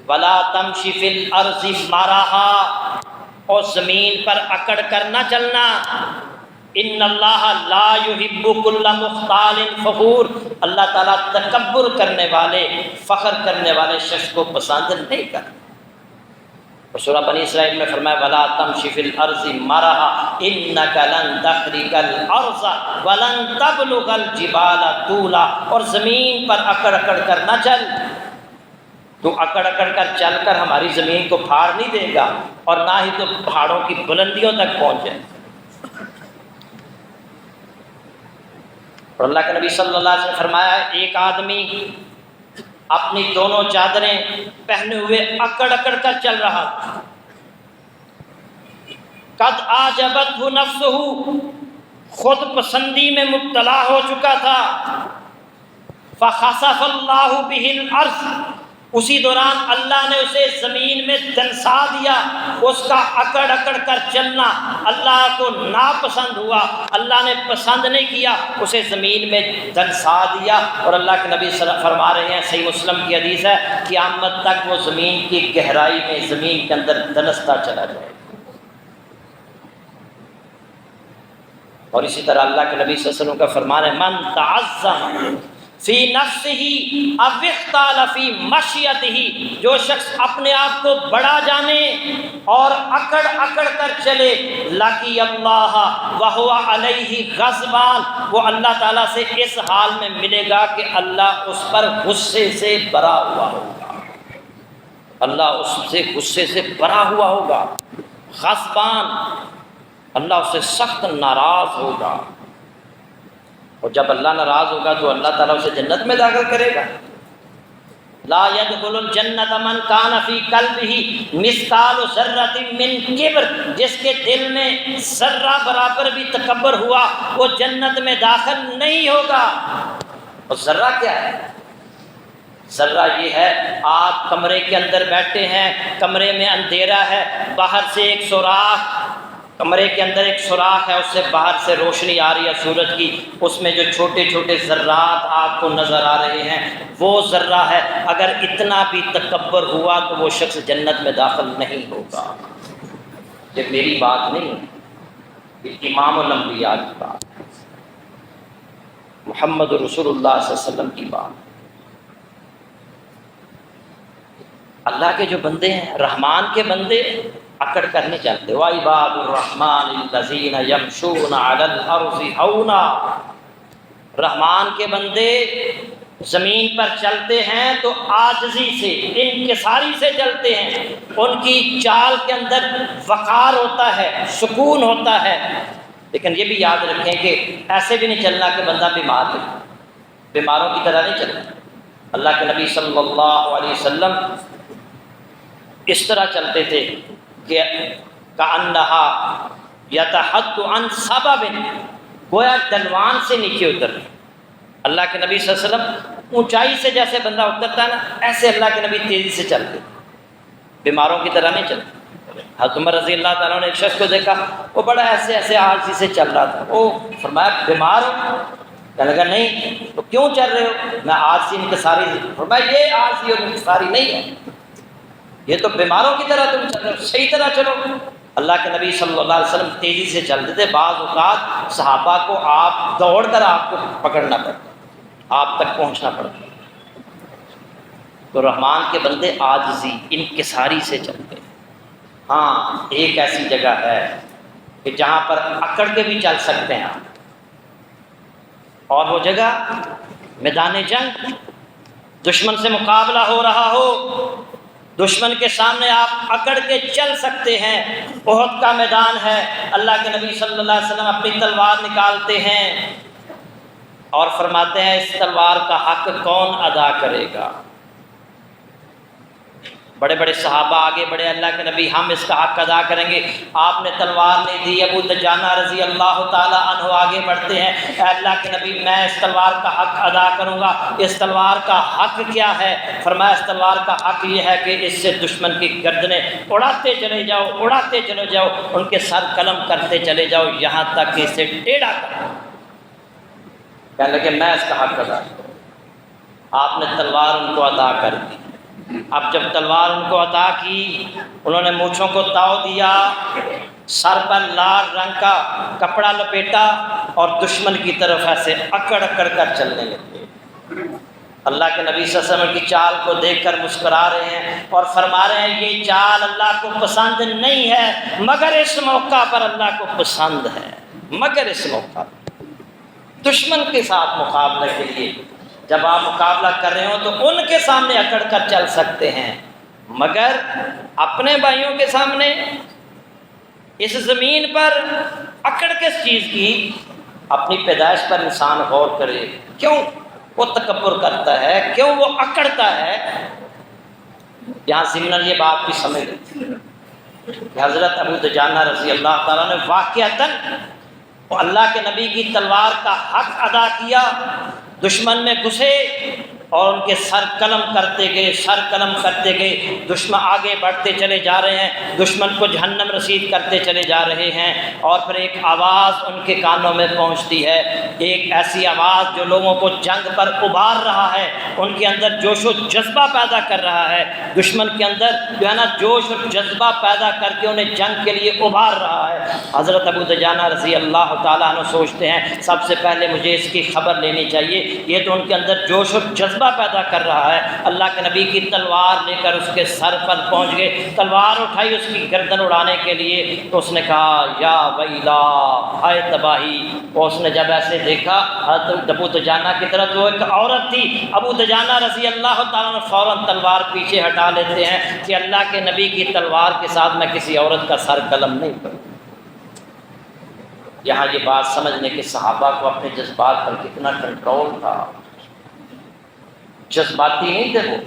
وَلَا تَمْشِ فِي الْأَرْضِ مَرَحًا، اور زمین پر اکڑ کر نہ چلنا۔ ان اللہ لا یحب کل مختال فخور، اللہ تعالیٰ تکبر کرنے والے، فخر کرنے والے شخص کو پسند نہیں کرتا۔ اور سورہ بنی اسرائیل میں فرمایا وَلَا تَمْشِ فِي الْأَرْضِ مَرَحًا إِنَّكَ لَن تَخْرِقَ الْأَرْضَ وَلَن تَبْلُغَ الْجِبَالَ طُولًا، اور زمین پر اکڑ اکڑ کر نہ چل، تو اکڑ اکڑ کر چل کر ہماری زمین کو پھاڑ نہیں دے گا، اور نہ ہی تو پہاڑوں کی بلندیوں تک پہنچے۔ اور اللہ کے نبی صلی اللہ علیہ وسلم نے فرمایا ایک آدمی اپنی دونوں چادریں پہنے ہوئے اکڑ اکڑ کر چل رہا تھا، قد اعجبتہ نفسہ، خود پسندی میں مبتلا ہو چکا تھا، فخسف اللہ بہ الارض، اسی دوران اللہ نے اسے زمین میں دنسا دیا۔ اس کا اکڑ اکڑ کر چلنا اللہ کو ناپسند ہوا، اللہ نے پسند نہیں کیا، اسے زمین میں دنسا دیا۔ اور اللہ کے نبی فرما رہے ہیں، صحیح مسلم کی حدیث ہے، قیامت تک وہ زمین کی گہرائی میں، زمین کے اندر دنستا چلا جائے۔ اور اسی طرح اللہ کے نبی صلی اللہ علیہ وسلم کا فرمان ہے من تعظم فی نفسہ او اختال فی مشیتہ، جو شخص اپنے آپ کو بڑا جانے اور اکڑ اکڑ کر چلے، لقی اللہ وہو علیہ غضبان، وہ اللہ تعالیٰ سے اس حال میں ملے گا کہ اللہ اس پر غصے سے بھرا ہوا ہوگا، اللہ اس سے غصے سے بھرا ہوا ہوگا، غضبان، اللہ اس سے سخت ناراض ہوگا۔ اور جب اللہ ناراض ہوگا تو اللہ تعالیٰ اسے جنت میں داخل کرے گا۔ لا يدخل الجنت من کان فی قلبہ مثقال ذرۃ من کبر، جس کے دل میں ذرہ برابر بھی تکبر ہوا وہ جنت میں داخل نہیں ہوگا۔ اور ذرہ کیا ہے؟ ذرہ یہ ہے، آپ کمرے کے اندر بیٹھے ہیں، کمرے میں اندھیرا ہے، باہر سے ایک سوراخ، کمرے کے اندر ایک سوراخ ہے، اس سے باہر سے روشنی آ رہی ہے سورج کی، اس میں جو چھوٹے چھوٹے ذرات آپ کو نظر آ رہے ہیں وہ ذرہ ہے۔ اگر اتنا بھی تکبر ہوا تو وہ شخص جنت میں داخل نہیں ہوگا۔ یہ میری بات نہیں، یہ امام الانبیاء کی بات ہے، محمد رسول اللہ صلی اللہ علیہ وسلم کی بات۔ اللہ کے جو بندے ہیں، رحمان کے بندے، اکڑ کر نہیں چلتے۔ وَعِبَادُ الرَّحْمَٰنِ الَّذِينَ يَمْشُونَ عَلَى الْأَرْضِ هَوْنًا، رحمان کے بندے زمین پر چلتے ہیں تو عاجزی سے، انکساری سے چلتے ہیں، ان کی چال کے اندر وقار ہوتا ہے، سکون ہوتا ہے۔ لیکن یہ بھی یاد رکھیں کہ ایسے بھی نہیں چلنا کہ بندہ بیمار ہے، بیماروں کی طرح نہیں چلنا۔ اللہ کے نبی صلی اللہ علیہ وسلم اس طرح چلتے تھے کہ کأنہا یتحط عن سبب، گویا ڈھلوان سے نیچے اتر۔ اللہ کے نبی صلی اللہ علیہ وسلم اونچائی سے جیسے بندہ اترتا ہے نا، ایسے اللہ کے نبی تیزی سے چلتے، بیماروں کی طرح نہیں چلتے۔ حضرت عمر رضی اللہ تعالیٰ نے ایک شخص کو دیکھا، وہ بڑا ایسے ایسے عاجزی سے چل رہا تھا۔ وہ فرمایا بیمار ہو؟ کہنے لگا نہیں۔ تو کیوں چل رہے ہو؟ میں عاجزی انکساری۔ فرمایا یہ عاجزی اور انکساری نہیں ہے، یہ تو بیماروں کی طرح تم چل رہے ہو، صحیح طرح چلو۔ اللہ کے نبی صلی اللہ علیہ وسلم تیزی سے چلتے تھے، بعض اوقات صحابہ کو آپ دوڑ کر آپ کو پکڑنا پڑتا، آپ تک پہنچنا پڑتا۔ تو رحمان کے بندے عاجزی انکساری سے چلتے ہیں۔ ہاں ایک ایسی جگہ ہے کہ جہاں پر اکڑ کے بھی چل سکتے ہیں آپ، اور وہ جگہ میدان جنگ، دشمن سے مقابلہ ہو رہا ہو، دشمن کے سامنے آپ اکڑ کے چل سکتے ہیں۔ احد کا میدان ہے، اللہ کے نبی صلی اللہ علیہ وسلم اپنی تلوار نکالتے ہیں اور فرماتے ہیں اس تلوار کا حق کون ادا کرے گا؟ بڑے بڑے صحابہ آگے بڑھے، اللہ کے نبی ہم اس کا حق ادا کریں گے۔ آپ نے تلوار نہیں دی۔ ابو دجانہ رضی اللہ تعالیٰ عنہ آگے بڑھتے ہیں، اے اللہ کے نبی میں اس تلوار کا حق ادا کروں گا۔ اس تلوار کا حق کیا ہے؟ فرمایا اس تلوار کا حق یہ ہے کہ اس سے دشمن کی گردنیں اڑاتے چلے جاؤ، اڑاتے چلے جاؤ، ان کے سر قلم کرتے چلے جاؤ یہاں تک کہ اسے ٹیڑھا کرو۔ کہنے لگے میں اس کا حق ادا کروں۔ آپ نے تلوار ان کو عطا کر دی۔ اب جب تلوار ان کو عطا کی، انہوں نے مونچھوں کو تاؤ دیا، سر پر لال رنگ کا کپڑا لپیٹا اور دشمن کی طرف ایسے اکڑ اکڑ کر چلنے لگے۔ اللہ کے نبی صلی اللہ علیہ وسلم کی چال کو دیکھ کر مسکرا رہے ہیں اور فرما رہے ہیں یہ چال اللہ کو پسند نہیں ہے، مگر اس موقع پر اللہ کو پسند ہے، مگر اس موقع پر دشمن کے ساتھ مقابلہ کے لیے جب آپ مقابلہ کر رہے ہو تو ان کے سامنے اکڑ کر چل سکتے ہیں، مگر اپنے بھائیوں کے سامنے اس زمین پر اکڑ کس چیز کی؟ اپنی پیدائش پر انسان غور کرے، کیوں وہ تکبر کرتا ہے، کیوں وہ اکڑتا ہے؟ یہاں ضمن یہ بات بھی سمجھ کہ حضرت ابو دجانہ رضی اللہ تعالیٰ نے واقعتاً اللہ کے نبی کی تلوار کا حق ادا کیا، دشمن میں گھسے اور ان کے سر قلم کرتے گئے، سر قلم کرتے گئے، دشمن آگے بڑھتے چلے جا رہے ہیں، دشمن کو جہنم رسید کرتے چلے جا رہے ہیں۔ اور پھر ایک آواز ان کے کانوں میں پہنچتی ہے، ایک ایسی آواز جو لوگوں کو جنگ پر ابھار رہا ہے، ان کے اندر جوش و جذبہ پیدا کر رہا ہے، دشمن کے اندر جو ہے نا جوش و جذبہ پیدا کر کے انہیں جنگ کے لیے ابھار رہا ہے۔ حضرت ابو دجانہ رضی اللہ تعالیٰ عنہ سوچتے ہیں سب سے پہلے مجھے اس کی خبر لینی چاہیے، یہ تو ان کے اندر جوش و جذبہ پیدا کر رہا ہے۔ اللہ کے نبی کی تلوار لے کر اس کے سر پر پہنچ گئے، تلوار اٹھائی اس کی گردن اڑانے کے لیے، تو اس نے کہا یا ویلا، ہائے تباہی۔ اور اس نے جب ایسے دیکھا حضرت ابو دجانہ کی طرف، وہ ایک عورت تھی، ابو دجانہ رضی اللہ تعالیٰ عنہ فوراً تلوار پیچھے ہٹا لیتے ہیں کہ اللہ کے نبی کی تلوار کے ساتھ میں کسی عورت کا سر قلم نہیں کروں۔ یہاں یہ بات سمجھنے کہ صحابہ کو اپنے جذبات پر کتنا کنٹرول تھا، جذباتی نہیں تھے وہ۔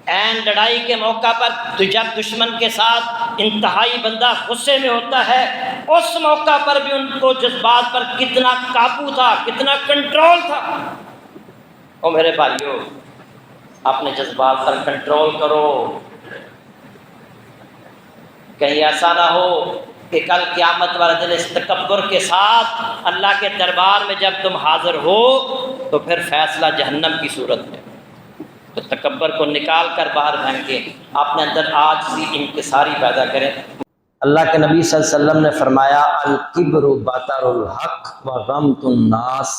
عین لڑائی کے موقع پر جب دشمن کے ساتھ انتہائی بندہ غصے میں ہوتا ہے، اس موقع پر بھی ان کو جذبات پر کتنا قابو تھا، کتنا کنٹرول تھا۔ او میرے بھائیو، اپنے جذبات پر کنٹرول کرو، کہیں ایسا نہ ہو کہ کل قیامت والے دن اس تکبر کے ساتھ اللہ کے دربار میں جب تم حاضر ہو تو پھر فیصلہ جہنم کی صورت میں، تو تکبر کو نکال کر باہر پھینکیں، اپنے اندر عاجزی انکساری پیدا کریں۔ اللہ کے نبی صلی اللہ علیہ وسلم نے فرمایا الکبر بطر الحق و غمط الناس،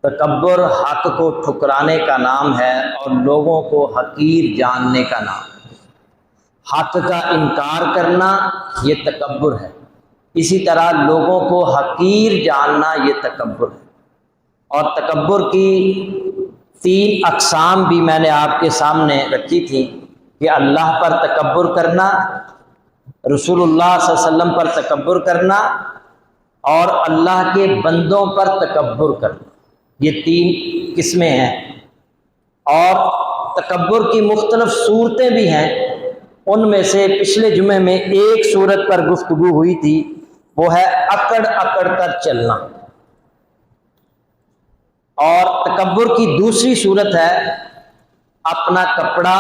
تکبر حق کو ٹھکرانے کا نام ہے اور لوگوں کو حقیر جاننے کا نام ہے۔ حق کا انکار کرنا یہ تکبر ہے، اسی طرح لوگوں کو حقیر جاننا یہ تکبر ہے۔ اور تکبر کی 3 اقسام بھی میں نے آپ کے سامنے رکھی تھی کہ اللہ پر تکبر کرنا، رسول اللہ صلی اللہ علیہ وسلم پر تکبر کرنا اور اللہ کے بندوں پر تکبر کرنا، یہ 3 قسمیں ہیں۔ اور تکبر کی مختلف صورتیں بھی ہیں، ان میں سے پچھلے جمعے میں ایک صورت پر گفتگو ہوئی تھی، وہ ہے اکڑ اکڑ کر چلنا، اور تکبر کی دوسری صورت ہے اپنا کپڑا،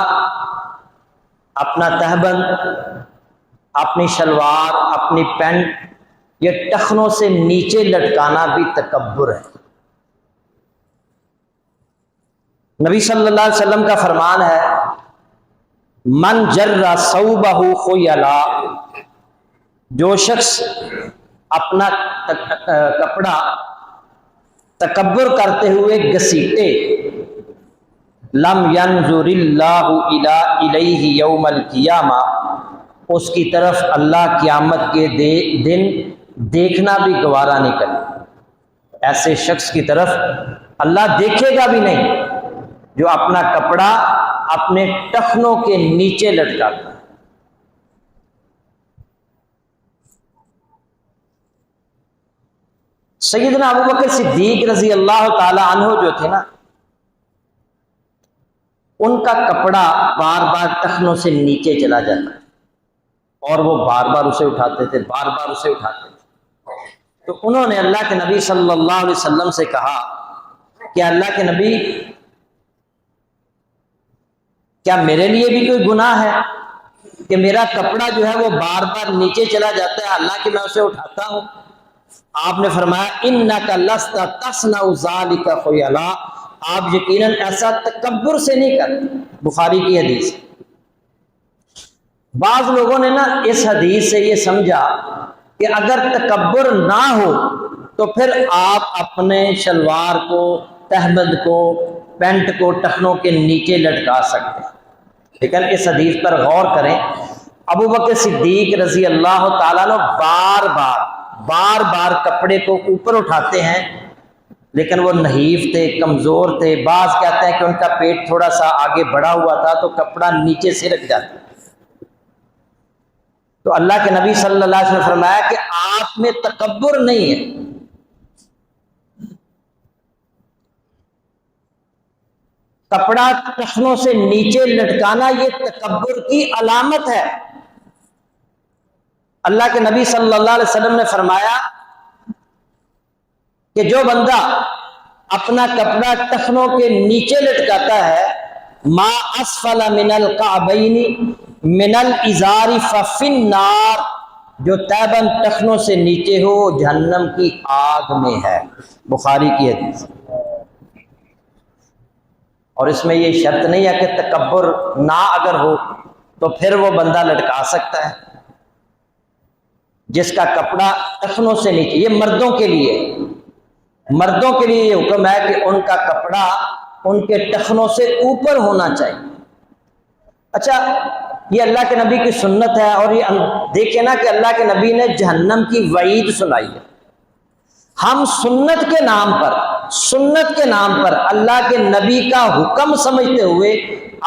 اپنا تہبند، اپنی شلوار، اپنی پینٹ یہ ٹخنوں سے نیچے لٹکانا بھی تکبر ہے۔ نبی صلی اللہ علیہ وسلم کا فرمان ہے، من جر ثوبہ خیلا، جو شخص اپنا کپڑا تکبر کرتے ہوئے گھسیٹے، لم ینظر اللہ الیہ یوم القیامہ، اس کی طرف اللہ قیامت کے دن دیکھنا بھی گوارا نہیں کرے۔ ایسے شخص کی طرف اللہ دیکھے گا بھی نہیں جو اپنا کپڑا اپنے ٹخنوں کے نیچے لٹکاتا ہے۔ سیدنا ابوبکر صدیق رضی اللہ تعالی عنہ جو تھے نا، ان کا کپڑا بار بار ٹخنوں سے نیچے چلا جاتا اور وہ بار بار اسے اٹھاتے تھے، بار بار اسے اٹھاتے تھے۔ تو انہوں نے اللہ کے نبی صلی اللہ علیہ وسلم سے کہا کہ اللہ کے نبی، کیا میرے لیے بھی کوئی گناہ ہے کہ میرا کپڑا جو ہے وہ بار بار نیچے چلا جاتا ہے حالانکہ میں اسے اٹھاتا ہوں؟ آپ نے فرمایا انک لست تصنع ذلک خیلا، آپ یقیناً ایسا تکبر سے نہیں کرتے۔ بخاری کی حدیث۔ بعض لوگوں نے نا اس حدیث سے یہ سمجھا کہ اگر تکبر نہ ہو تو پھر آپ اپنے شلوار کو، تہبند کو، پینٹ کو ٹخنوں کے نیچے لٹکا سکتے ہیں، لیکن اس حدیث پر غور کریں۔ ابوبکر صدیق رضی اللہ تعالیٰ عنہ بار بار کپڑے کو اوپر اٹھاتے ہیں، لیکن وہ نحیف تھے، کمزور تھے، بعض کہتے ہیں کہ ان کا پیٹ تھوڑا سا آگے بڑھا ہوا تھا تو کپڑا نیچے سے رکھ جاتا۔ تو اللہ کے نبی صلی اللہ علیہ وسلم نے فرمایا کہ آپ میں تکبر نہیں ہے۔ کپڑا ٹخنوں سے نیچے لٹکانا یہ تکبر کی علامت ہے۔ اللہ کے نبی صلی اللہ علیہ وسلم نے فرمایا کہ جو بندہ اپنا کپڑا ٹخنوں کے نیچے لٹکاتا ہے، ما اسفل من الکعبین من الازار ففی النار، جو تیبند ٹخنوں سے نیچے ہو جہنم کی آگ میں ہے۔ بخاری کی حدیث۔ اور اس میں یہ شرط نہیں ہے کہ تکبر نہ اگر ہو تو پھر وہ بندہ لٹکا سکتا ہے۔ جس کا کپڑا ٹخنوں سے نیچے، یہ مردوں کے لیے یہ حکم ہے کہ ان کا کپڑا ان کے ٹخنوں سے اوپر ہونا چاہیے۔ اچھا، یہ اللہ کے نبی کی سنت ہے، اور یہ دیکھیں نا کہ اللہ کے نبی نے جہنم کی وعید سنائی ہے۔ ہم سنت کے نام پر اللہ کے نبی کا حکم سمجھتے ہوئے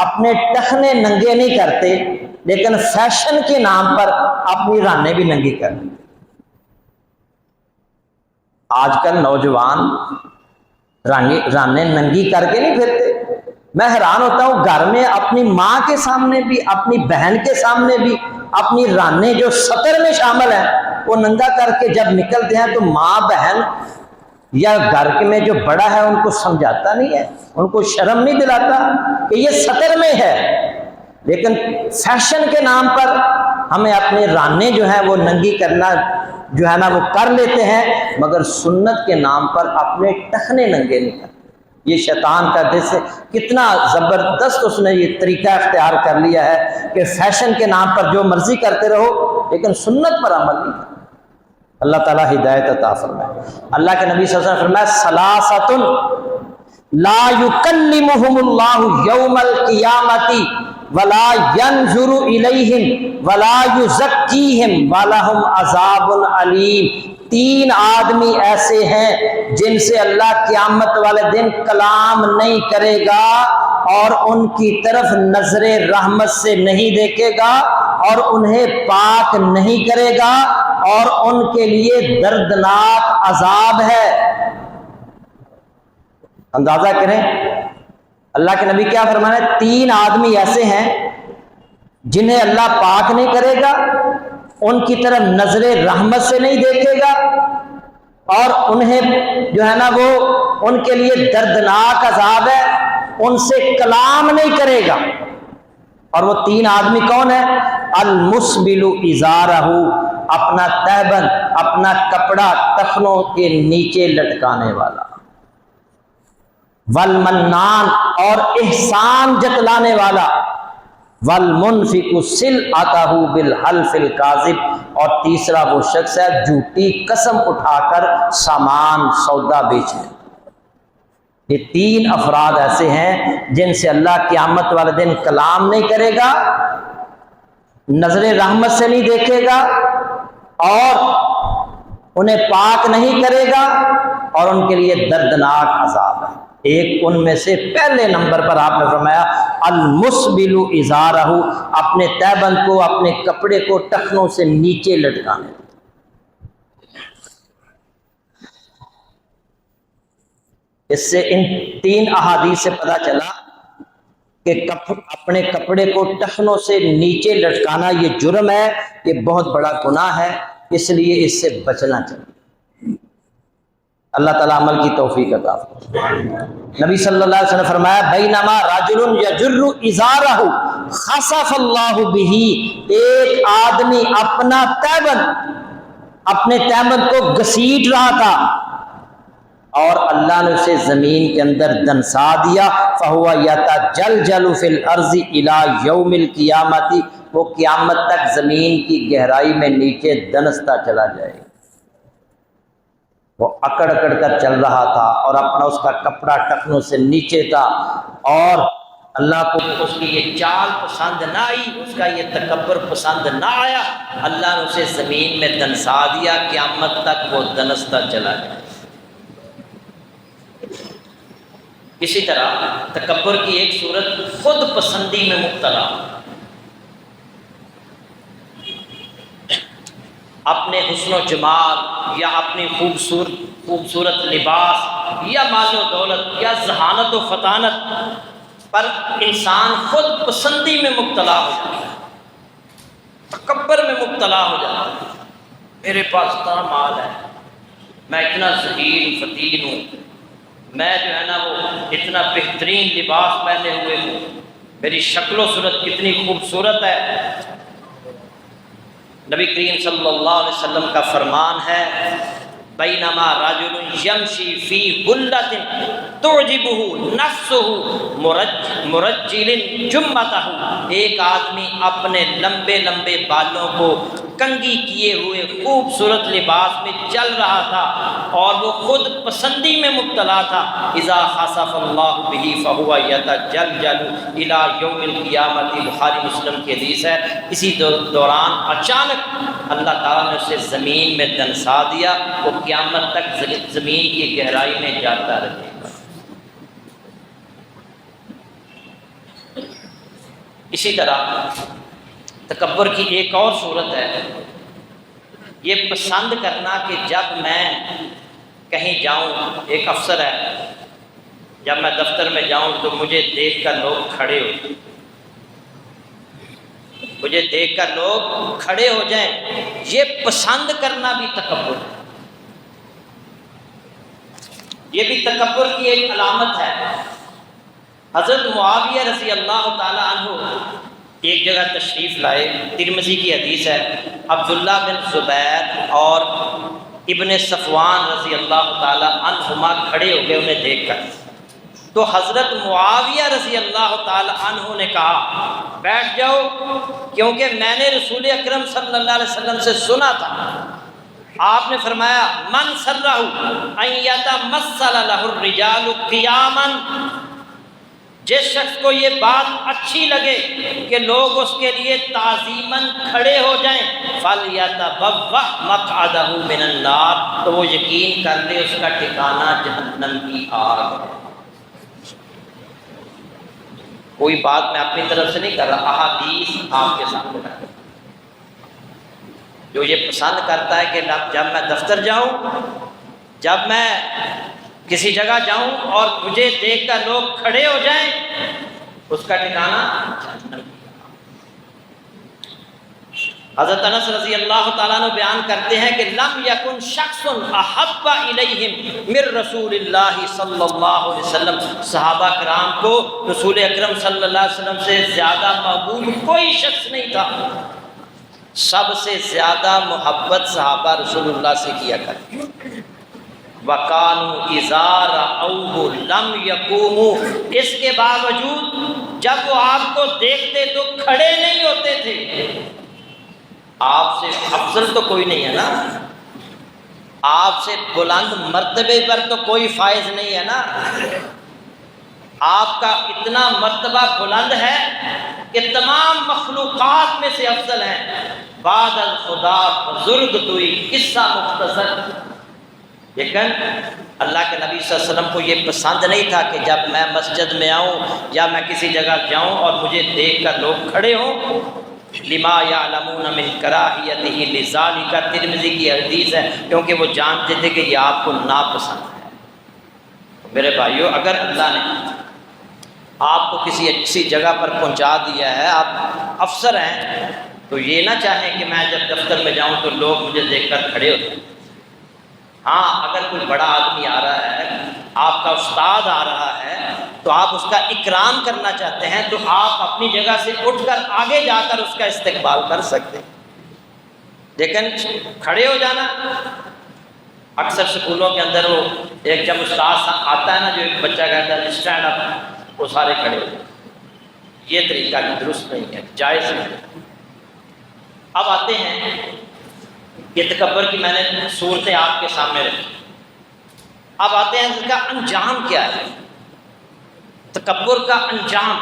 اپنے ٹخنے ننگے نہیں کرتے، لیکن فیشن کے نام پر اپنی رانیں بھی ننگی کرتے۔ آج کل نوجوان رانیں ننگی کر کے نہیں پھرتے۔ میں حیران ہوتا ہوں، گھر میں اپنی ماں کے سامنے بھی، اپنی بہن کے سامنے بھی اپنی رانیں جو سطر میں شامل ہیں وہ ننگا کر کے جب نکلتے ہیں تو ماں، بہن یا گھر میں جو بڑا ہے ان کو سمجھاتا نہیں ہے، ان کو شرم نہیں دلاتا کہ یہ سطر میں ہے۔ لیکن فیشن کے نام پر ہمیں اپنے رانیں جو ہیں وہ ننگی کرنا جو ہے نا وہ کر لیتے ہیں، مگر سنت کے نام پر اپنے ٹخنے ننگے نہیں کرتے۔ یہ شیطان کا دس ہے، کتنا زبردست اس نے یہ طریقہ اختیار کر لیا ہے کہ فیشن کے نام پر جو مرضی کرتے رہو لیکن سنت پر عمل نہیں کرتے۔ اللہ تعالیٰ ہدایت عطا فرمائے۔ اللہ کے نبی صلی اللہ علیہ وسلم نے فرمایا ثلاثۃ لا یکلمہم اللہ یوم القیامۃ ولا ینظر الیہم ولا یزکیہم ولہم عذاب علیم۔ تین آدمی ایسے ہیں جن سے اللہ قیامت والے دن کلام نہیں کرے گا اور ان کی طرف نظر رحمت سے نہیں دیکھے گا اور انہیں پاک نہیں کرے گا اور ان کے لیے دردناک عذاب ہے۔ اندازہ کریں اللہ کے نبی کیا فرمایا، تین آدمی ایسے ہیں جنہیں اللہ پاک نہیں کرے گا ان کی طرف نظر رحمت سے نہیں دیکھے گا، اور انہیں جو ہے نا وہ ان کے لیے دردناک عذاب ہے، ان سے کلام نہیں کرے گا۔ اور وہ تین آدمی کون ہیں؟ المسبل ازارہ، اپنا تہبند، اپنا کپڑا ٹخنوں کے نیچے لٹکانے والا، والمنان، اور احسان جتلانے والا، والمنفق سلعتہ بالحلف الکاذب، اور تیسرا وہ شخص ہے جھوٹی قسم اٹھا کر سامان سودا بیچنے۔ یہ تین افراد ایسے ہیں جن سے اللہ قیامت والے دن کلام نہیں کرے گا، نظر رحمت سے نہیں دیکھے گا، اور انہیں پاک نہیں کرے گا، اور ان کے لیے دردناک عذاب ہے۔ ایک ان میں سے پہلے نمبر پر آپ نے فرمایا المسبل ازارہ، اپنے تہبند کو، اپنے کپڑے کو ٹخنوں سے نیچے لٹکانے۔ اس سے ان تین احادیث سے پتہ چلا کہ اپنے کپڑے کو ٹخنوں سے نیچے لٹکانا یہ جرم ہے، یہ بہت بڑا گناہ ہے، اس لیے اس سے بچنا چاہیے۔ اللہ تعالیٰ عمل کی توفیق عطا فرمائے۔ نبی صلی اللہ علیہ وسلم نے فرمایا بینما رجل یجر ازارہ خسف اللہ بہ، ایک آدمی اپنا اپنے تہبند کو گھسیٹ رہا تھا اور اللہ نے اسے زمین کے اندر دنسا دیا، فہو یتجلجل فی الارض الی یوم القیامۃ، وہ قیامت تک زمین کی گہرائی میں نیچے دنستا چلا جائے گا۔ وہ اکڑ اکڑ کر چل رہا تھا اور اپنا اس کا کپڑا ٹخنوں سے نیچے تھا، اور اللہ کو اس کی یہ چال پسند نہ آئی، اس کا یہ تکبر پسند نہ آیا، اللہ نے اسے زمین میں دنسا دیا، قیامت تک وہ دنستا چلا گیا۔ اسی طرح تکبر کی ایک صورت خود پسندی میں مبتلا، اپنے حسن و جمال یا اپنی خوبصورت لباس یا مال و دولت یا ذہانت و فطانت پر انسان خود پسندی میں مبتلا ہو جاتا ہے، تکبر میں مبتلا ہو جاتا ہے۔ میرے پاس اتنا مال ہے، میں اتنا ذہین فتین ہوں، میں جو ہے نا وہ اتنا بہترین لباس پہنے ہوئے ہوں، میری شکل و صورت کتنی خوبصورت ہے۔ نبی کریم صلی اللہ علیہ وسلم کا فرمان ہے بینما رجل یمشی فی حلۃ تعجبہ نفسہ مرجل جمتہ، ایک آدمی اپنے لمبے لمبے بالوں کو کنگھی کیے ہوئے خوبصورت لباس میں چل رہا تھا اور وہ خود پسندی میں مبتلا تھا، اذا خسف اللہ بہ فہو یتجلجل الی یوم القیامۃ، بخاری مسلم کی حدیث ہے۔ اسی دوران اچانک اللہ تعالیٰ نے اسے زمین میں دنسا دیا، وہ قیامت تک زمین کی گہرائی میں جاتا رہے گا۔ اسی طرح تکبر کی ایک اور صورت ہے یہ پسند کرنا کہ جب میں کہیں جاؤں، ایک افسر ہے، جب میں دفتر میں جاؤں تو مجھے دیکھ کر لوگ کھڑے ہو، مجھے دیکھ کر لوگ کھڑے ہو جائیں، یہ پسند کرنا بھی تکبر ہے، یہ بھی تکبر کی ایک علامت ہے۔ حضرت معاویہ رضی اللہ تعالی عنہ ایک جگہ تشریف لائے، ترمذی کی حدیث ہے، عبداللہ بن زبیر اور ابن صفوان رضی اللہ تعالی عنہما کھڑے ہو گئے انہیں دیکھ کر، تو حضرت معاویہ رضی اللہ تعالی عنہ نے کہا بیٹھ جاؤ، کیونکہ میں نے رسول اکرم صلی اللہ علیہ وسلم سے سنا تھا، آپ نے فرمایا من سرہ ان یتمثل لہ الرجال قیاما، جس شخص کو یہ بات اچھی لگے کہ لوگ اس کے لیے تعظیماً کھڑے ہو جائیں، فَلْيَتَبَوَّأْ مَقْعَدَهُ مِنَ النَّارِ، تو وہ یقین کر لے اس کا ٹھکانہ جہنم کی آگ ہے۔ کوئی بات میں اپنی طرف سے نہیں کر رہا، احادیث آپ کے سامنے رکھ رہا۔ جو یہ پسند کرتا ہے کہ جب میں دفتر جاؤں، جب میں کسی جگہ جاؤں اور مجھے دیکھ کر لوگ کھڑے ہو جائیں، اس کا ٹھکانہ جہنم۔ حضرت انس رضی اللہ تعالیٰ عنہ بیان کرتے ہیں کہ لم یکن شخص احب الیہم من رسول اللہ صلی اللہ علیہ وسلم، صحابہ کرام کو رسول اکرم صلی اللہ علیہ وسلم سے زیادہ محبوب کوئی شخص نہیں تھا، سب سے زیادہ محبت صحابہ رسول اللہ سے کیا کرتے۔ وَكَانُوا إِذَا رَأَوْهُ لَمْ يَقُومُوا، اس کے باوجود جب وہ آپ کو دیکھتے تو کھڑے نہیں ہوتے تھے۔ آپ سے افضل تو کوئی نہیں ہے نا، آپ سے بلند مرتبے پر تو کوئی فائز نہیں ہے نا، آپ کا اتنا مرتبہ بلند ہے کہ تمام مخلوقات میں سے افضل ہیں۔ بعد الخدا بزرگ توئی، قصہ مختصر، لیکن اللہ کے نبی صلی اللہ علیہ وسلم کو یہ پسند نہیں تھا کہ جب میں مسجد میں آؤں یا میں کسی جگہ جاؤں اور مجھے دیکھ کر لوگ کھڑے ہوں۔ لما یعلمون من کراہیتہ لذالک، ترمذی کی حدیث ہے، کیونکہ وہ جانتے تھے کہ یہ آپ کو ناپسند ہے۔ میرے بھائیو، اگر اللہ نے آپ کو کسی اچھی جگہ پر پہنچا دیا ہے، آپ افسر ہیں، تو یہ نہ چاہیں کہ میں جب دفتر میں جاؤں تو لوگ مجھے دیکھ کر کھڑے ہوتے ہیں۔ ہاں، اگر کوئی بڑا آدمی آ رہا ہے، آپ کا استاد آ رہا ہے، تو آپ اس کا اکرام کرنا چاہتے ہیں تو آپ اپنی جگہ سے اٹھ کر آگے جا کر اس کا استقبال کر سکتے ہیں، لیکن کھڑے ہو جانا، اکثر سکولوں کے اندر وہ ایک جب استاد آتا ہے نا، جو ایک بچہ کہتا ہے اسٹینڈ اپ، وہ سارے کھڑے ہو جاتے، یہ طریقہ درست نہیں ہے، جائز نہیں۔ اب آتے ہیں، یہ تکبر کی میں نے صورتیں آپ کے سامنے رکھی، اب آتے ہیں اس کا انجام کیا ہے، تکبر کا انجام۔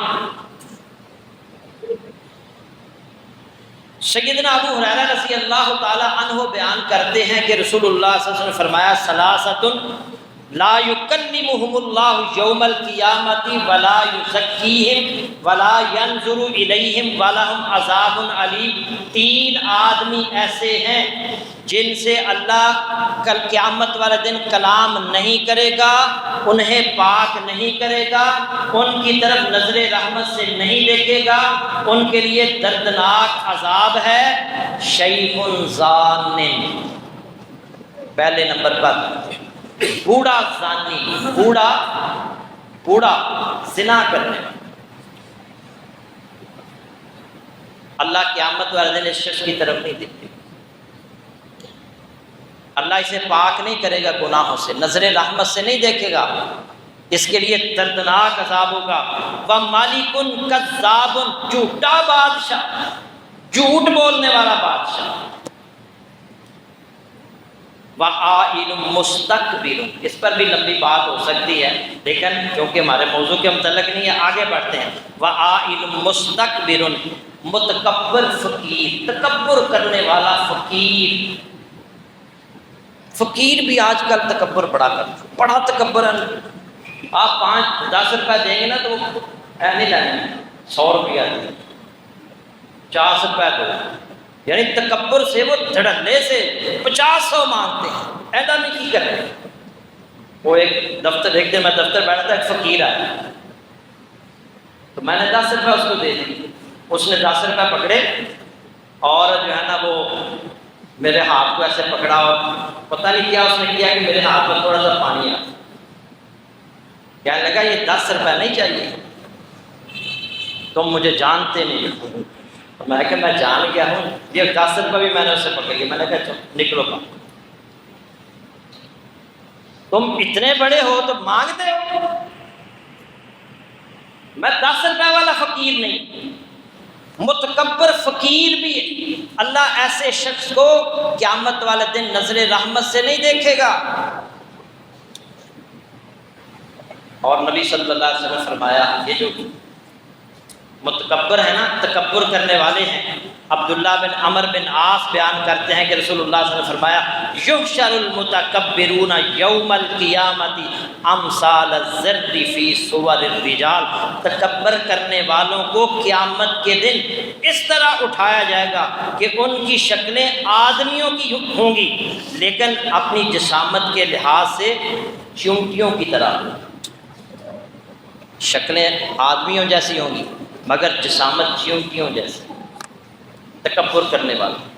سیدنا ابو ہریرہ رضی اللہ تعالی عنہ بیان کرتے ہیں کہ رسول اللہ صلی اللہ علیہ وسلم نے فرمایا، ثلاثۃ لا یکلمہم اللہ یوم القیامۃ ولا یزکیہم ولا ینظر الیہم ولہم عذاب علیم، تین آدمی ایسے ہیں جن سے اللہ کل قیامت والے دن کلام نہیں کرے گا، انہیں پاک نہیں کرے گا، ان کی طرف نظر رحمت سے نہیں دیکھے گا، ان کے لیے دردناک عذاب ہے۔ شیخ زان، پہلے نمبر پر بوڑھا زانی، بوڑھا زنا کرنے، اللہ قیامت والے دن اس شخص کی طرف نہیں دیکھتے، اللہ اسے پاک نہیں کرے گا گناہوں سے، نظر رحمت سے نہیں دیکھے گا، اس کے لیے دردناک عذاب ہوگا۔ وَمَالِكٌ كَذَّابٌ، جھوٹا بادشاہ، جھوٹ بولنے والا بادشاہ۔ وَعَائِلٌ مُسْتَكْبِرٌ، اس پر بھی لمبی بات ہو سکتی ہے، لیکن کیونکہ ہمارے موضوع کے متعلق نہیں ہے، آگے بڑھتے ہیں۔ وَعَائِلٌ مُسْتَكْبِرٌ، متکبر فقیر، تکبر کرنے والا فقیر۔ فقیر بھی آج کل تکبر بڑا کرتا، بڑا تکبر ہے۔ آپ 5-10 روپے دیں گے نا تو وہ نہیں لینا، 100 روپیہ دیں، 50 روپے دو، یعنی تکبر سے وہ دھڑلے سے 50-100 مانگتے ہیں، ایسا نہیں کی کرتے۔ وہ ایک دفتر، ایک دن میں دفتر بیٹھا تھا، ایک فقیر آیا تو میں نے 10 روپے اس کو دے دی، اس نے 10 روپے پکڑے اور جو ہے نا وہ میرے ہاتھ کو ایسے پکڑا اور پتہ نہیں کیا اس نے کیا کہ میرے ہاتھ میں تھوڑا سا پانی آیا، کہنے لگا یہ 10 روپے نہیں چاہیے، تم مجھے جانتے نہیں۔ میں کہ میں جان گیا ہوں، یہ 10 روپے بھی میں نے اسے پکڑ لیا، میں نے کہا چلو نکلو باہر، تم اتنے بڑے ہو تو مانگتے ہو، میں 10 روپے والا فقیر نہیں، متکبر فقیر بھی ہے۔ اللہ ایسے شخص کو قیامت والے دن نظر رحمت سے نہیں دیکھے گا۔ اور نبی صلی اللہ علیہ وسلم نے فرمایا، یہ جو متکبر ہے نا، تکبر کرنے والے ہیں، عبداللہ بن عمر بن عاص بیان کرتے ہیں کہ رسول اللہ صلی اللہ علیہ وسلم نے فرمایا، یحشر المتکبرون یوم القیامت امثال الزرد فی صور الرجال، تکبر کرنے والوں کو قیامت کے دن اس طرح اٹھایا جائے گا کہ ان کی شکلیں آدمیوں کی ہوں گی، لیکن اپنی جسامت کے لحاظ سے چونٹیوں کی طرح، شکلیں آدمیوں جیسی ہوں گی مگر جسامت چیونٹیوں جیسی۔ تکبر کرنے والوں،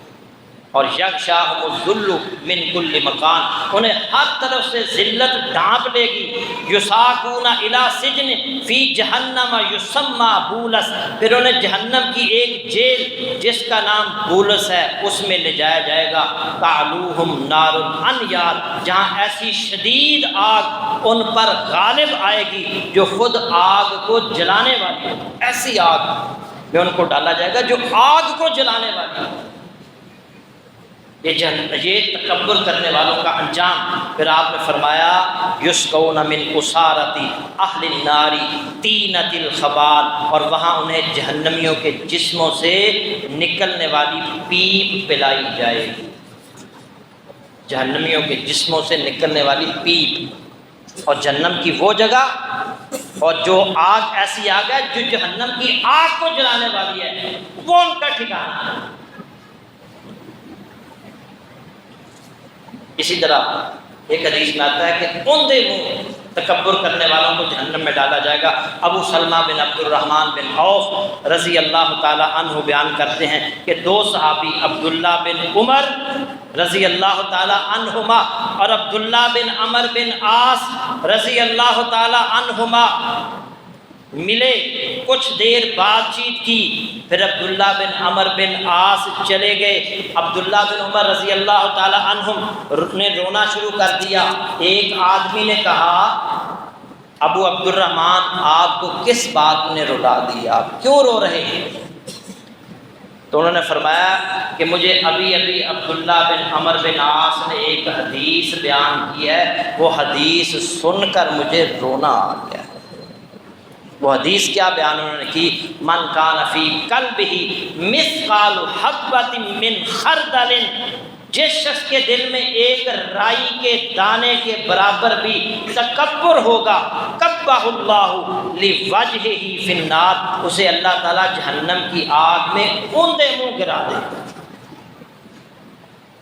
اور یغشاہم الذل من کل مکان، انہیں ہر طرف سے ذلت ڈھانپ لے گی، یساقون الی سجن فی جہنم یسمى بولس، پھر انہیں جہنم کی ایک جیل جس کا نام بولس ہے اس میں لے جایا جائے گا، تعلوہم نار الانیار، جہاں ایسی شدید آگ ان پر غالب آئے گی جو خود آگ کو جلانے والی ہے، ایسی آگ میں ان کو ڈالا جائے گا جو آگ کو جلانے والی ہے۔ یہ تکبر کرنے والوں کا انجام۔ پھر آپ نے فرمایا یسقون من قصارۃ اہل النار طینۃ الخبال، اور وہاں انہیں جہنمیوں کے جسموں سے نکلنے والی پیپ پلائی جائے گی، جہنمیوں کے جسموں سے نکلنے والی پیپ، اور جہنم کی وہ جگہ اور جو آگ ایسی آگ ہے جو جہنم کی آگ کو جلانے والی ہے، وہ ان کا ٹھکانہ ہے۔ اسی طرح ایک حدیث میں آتا ہے کہ اوندے منہ تکبر کرنے والوں کو جہنم میں ڈالا جائے گا۔ ابو سلمہ بن عبد الرحمن بن عوف رضی اللہ تعالی عنہ بیان کرتے ہیں کہ دو صحابی عبداللہ بن عمر رضی اللہ تعالی عنہما اور عبداللہ بن عمر بن عاص رضی اللہ تعالی عنہما ملے، کچھ دیر بات چیت کی، پھر عبداللہ بن عمر بن عاص چلے گئے۔ عبداللہ بن عمر رضی اللہ تعالی عنہم نے رونا شروع کر دیا۔ ایک آدمی نے کہا ابو عبد الرحمن آپ کو کس بات نے رلا دیا، آپ کیوں رو رہے ہیں؟ تو انہوں نے فرمایا کہ مجھے ابھی ابھی عبداللہ بن عمر بن عاص نے ایک حدیث بیان کی ہے، وہ حدیث سن کر مجھے رونا آ گیا۔ وہ حدیث کیا بیان انہوں نے کی؟ من کان فی قلبہ مثقال حبۃ من خردل، جس شخص کے دل میں ایک رائی کے دانے کے برابر بھی تکبر ہوگا، کبہ اللہ لوجہہ فی النار، اسے اللہ تعالیٰ جہنم کی آگ میں اوندے منہ گرا دے گا۔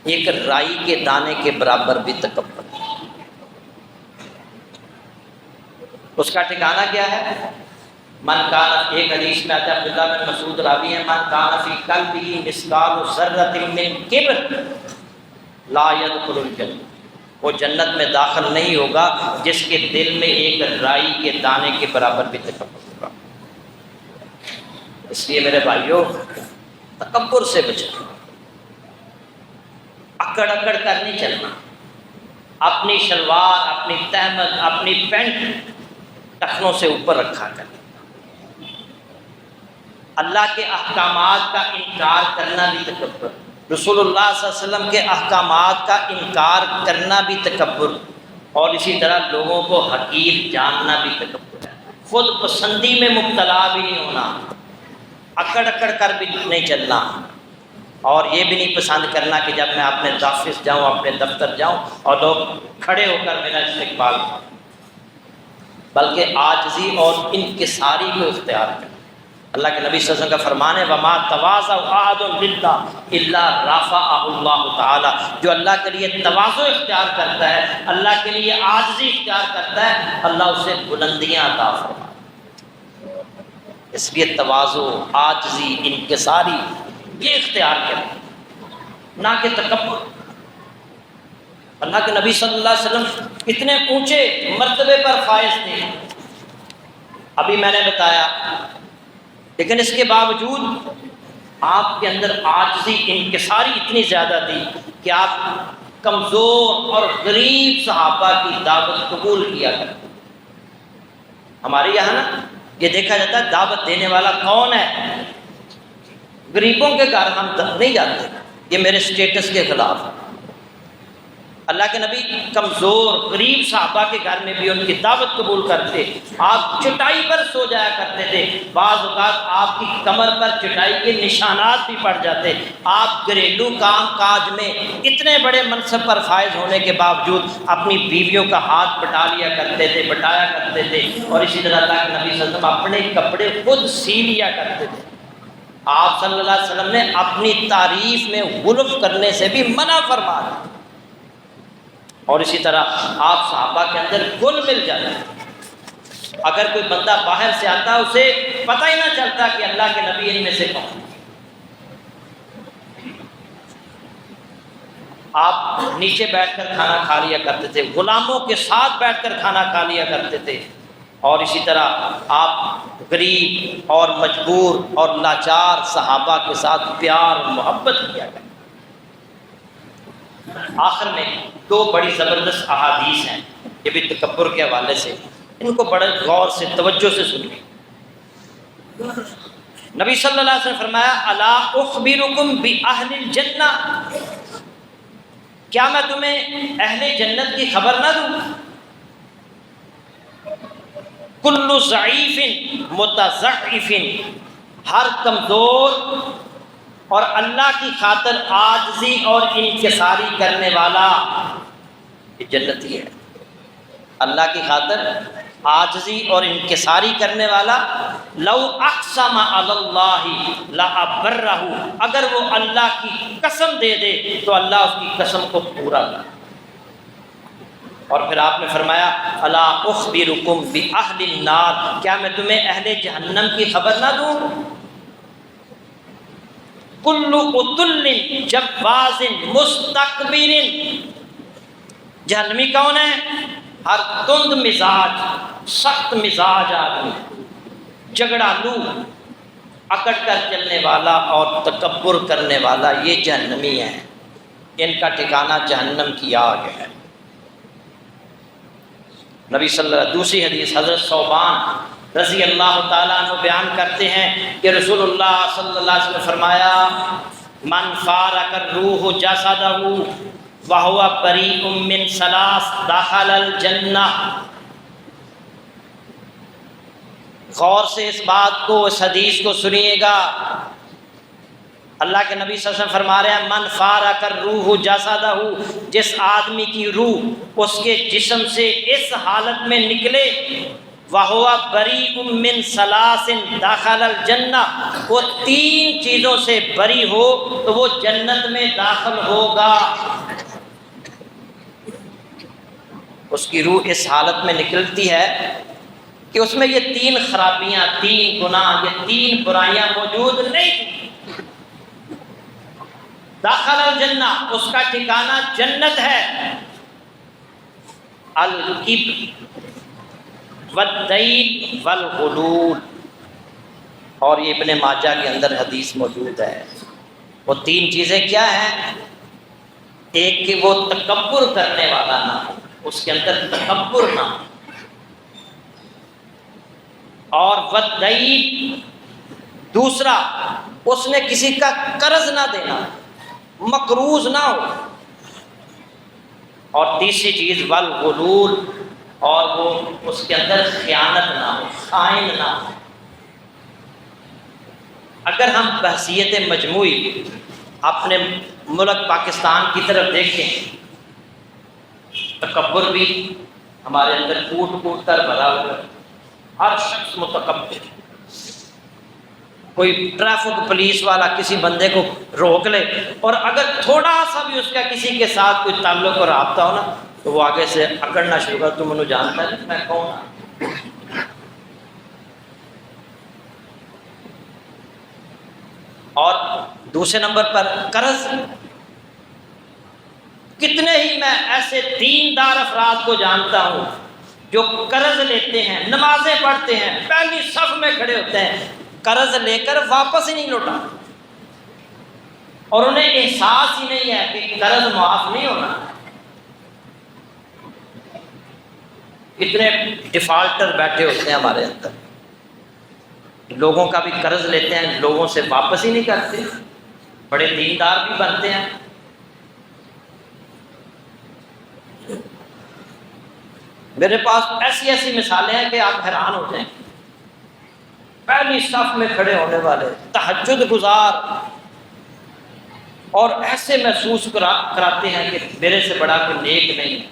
ایک رائی کے دانے کے برابر بھی تکبر، اس کا ٹھکانہ کیا ہے؟ من کان، ایک حدیث میں آتا ہے عبداللہ بن مسعود راوی ہے، من کان فی قلبہ مثقال ذرۃ من کبر لا يدخل الجنہ، وہ جنت میں داخل نہیں ہوگا جس کے دل میں ایک رائی کے دانے کے برابر بھی تکبر ہوگا۔ اس لیے میرے بھائیوں تکبر سے بچنا، اکڑ اکڑ کر نہیں چلنا، اپنی شلوار، اپنی تہمت، اپنی پینٹ ٹخنوں سے اوپر رکھا کر، اللہ کے احکامات کا انکار کرنا بھی تکبر، رسول اللہ صلی اللہ علیہ وسلم کے احکامات کا انکار کرنا بھی تکبر، اور اسی طرح لوگوں کو حقیر جاننا بھی تکبر ہے۔ خود پسندی میں مبتلا بھی نہیں ہونا، اکڑ اکڑ کر بھی نہیں چلنا، اور یہ بھی نہیں پسند کرنا کہ جب میں اپنے آفس جاؤں، اپنے دفتر جاؤں اور لوگ کھڑے ہو کر میرا استقبال کریں، بلکہ عاجزی اور انکساری کو اختیار کریں۔ اللہ کے نبی صلی اللہ علیہ وسلم کا فرمان ہے وَمَا تَوَاضَعَ أَحَدٌ لِلَّهِ إِلَّا رَفَعَهُ اللَّهُ تعالیٰ، جو اللہ کے لیے تواضع اختیار کرتا ہے، اللہ کے لیے عاجزی اختیار کرتا ہے، اللہ اسے بلندیاں عطا فرماتا ہے۔ اس لیے تواضع، عاجزی، انکساری یہ اختیار کریں، نہ کہ تکبر۔ اللہ کے نبی صلی اللہ علیہ وسلم اتنے اونچے مرتبے پر فائز تھے، ابھی میں نے بتایا، لیکن اس کے باوجود آپ کے اندر عاجزی، انکساری اتنی زیادہ تھی کہ آپ کمزور اور غریب صحابہ کی دعوت قبول کیا کرتے۔ ہمارے یہاں نا یہ دیکھا جاتا ہے دعوت دینے والا کون ہے، غریبوں کے گھر ہم نہیں جاتے، یہ میرے سٹیٹس کے خلاف ہے۔ اللہ کے نبی کمزور غریب صحابہ کے گھر میں بھی ان کی دعوت قبول کرتے، آپ چٹائی پر سو جایا کرتے تھے، بعض اوقات آپ کی کمر پر چٹائی کے نشانات بھی پڑ جاتے، آپ گھریلو کام کاج میں اتنے بڑے منصب پر فائز ہونے کے باوجود اپنی بیویوں کا ہاتھ بٹا لیا کرتے تھے، بٹایا کرتے تھے، اور اسی طرح اللہ کے نبی صلی اللہ علیہ وسلم اپنے کپڑے خود سی لیا کرتے تھے۔ آپ صلی اللہ علیہ وسلم نے اپنی تعریف میں غلف کرنے سے بھی منع فرما دیا، اور اسی طرح آپ صحابہ کے اندر گل مل جاتا ہے، اگر کوئی بندہ باہر سے آتا اسے پتہ ہی نہ چلتا کہ اللہ کے نبی ان میں سے کون۔ آپ نیچے بیٹھ کر کھانا کھا لیا کرتے تھے، غلاموں کے ساتھ بیٹھ کر کھانا کھا لیا کرتے تھے، اور اسی طرح آپ غریب اور مجبور اور لاچار صحابہ کے ساتھ پیار اور محبت کیا کرتے۔ آخر میں دو بڑی زبردست احادیث ہیں یہ بھی تکبر کے حوالے سے، ان کو بڑے غور سے توجہ سے سنیے۔ نبی صلی اللہ علیہ وسلم نے فرمایا الا اخبرکم باہل الجنہ، کیا میں تمہیں اہل جنت کی خبر نہ دوں؟ کل ضعیف متضعف، ہر کمزور اور اللہ کی خاطر عاجزی اور انکساری کرنے والا یہ جنتی ہے۔ اللہ کی خاطر عاجزی اور انکساری کرنے والا، لو اقسم علی اللہ لابرہ، اگر وہ اللہ کی قسم دے دے تو اللہ اس کی قسم کو پورا کرے۔ اور پھر آپ نے فرمایا الا اخبرکم باہل النار، کیا میں تمہیں اہل جہنم کی خبر نہ دوں؟ کل عتل جواز مستکبر، جہنمی کون ہے؟ ہر تند مزاج، سخت مزاج آدمی، جھگڑالو، اکڑ کر چلنے والا اور تکبر کرنے والا، یہ جہنمی ہیں، ان کا ٹھکانہ جہنم کی آگ ہے۔ نبی صلی اللہ علیہ وسلم دوسری حدیث حضرت ثوبان رضی اللہ تعالیٰ عنہ بیان کرتے ہیں کہ رسول اللہ صلی اللہ علیہ وسلم نے فرمایا من فارق الروح جسدہ وہو بریء من ثلاث دخل الجنہ۔ غور سے اس بات کو، اس حدیث کو سنیے گا۔ اللہ کے نبی صلی اللہ علیہ وسلم فرما رہے ہیں من فارق الروح جسدہ، جس آدمی کی روح اس کے جسم سے اس حالت میں نکلے، وَهُوَ بَرِيءٌ مِّن ثَلَاثٍ دَخَلَ الْجَنَّةِ، وہ تین چیزوں سے بری ہو تو وہ جنت میں داخل ہوگا۔ اس کی روح اس حالت میں نکلتی ہے کہ اس میں یہ تین خرابیاں، تین گناہ، یہ تین برائیاں موجود نہیں تھیں۔ داخل الجنہ، اس کا ٹھکانہ جنت ہے۔ الکبر والدین والغلول، اور یہ ابن ماجہ کے اندر حدیث موجود ہے۔ وہ تین چیزیں کیا ہیں؟ ایک کہ وہ تکبر کرنے والا نہ ہو، اس کے اندر تکبر نہ ہو، اور والدین، دوسرا اس نے کسی کا قرض نہ دینا، مقروض نہ ہو، اور تیسری چیز والغلول، اور وہ اس کے اندر خیانت نہ ہو، خائن نہ ہو۔ اگر ہم بحثیت مجموعی اپنے ملک پاکستان کی طرف دیکھیں، تکبر بھی ہمارے اندر کوٹ کوٹ کر بھرا ہوا ہے، ہر شخص متکبر۔ کوئی ٹریفک پولیس والا کسی بندے کو روک لے اور اگر تھوڑا سا بھی اس کا کسی کے ساتھ کوئی تعلق اور رابطہ ہو نا تو وہ آگے سے اکڑنا شروع کر، تم انہوں جانتا ہے میں کون ہوں۔ اور دوسرے نمبر پر قرض، کتنے ہی میں ایسے دیندار افراد کو جانتا ہوں جو قرض لیتے ہیں، نمازیں پڑھتے ہیں، پہلی صف میں کھڑے ہوتے ہیں، قرض لے کر واپس ہی نہیں لوٹا، اور انہیں احساس ہی نہیں ہے کہ قرض معاف نہیں ہونا۔ کتنے ڈیفالٹر بیٹھے ہوتے ہیں ہمارے اندر، لوگوں کا بھی قرض لیتے ہیں، لوگوں سے واپس ہی نہیں کرتے، بڑے دیندار بھی بنتے ہیں۔ میرے پاس ایسی ایسی مثالیں ہیں کہ آپ حیران ہو جائیں۔ پہلی صف میں کھڑے ہونے والے، تہجد گزار، اور ایسے محسوس کراتے ہیں کہ میرے سے بڑا کوئی نیک نہیں ہے۔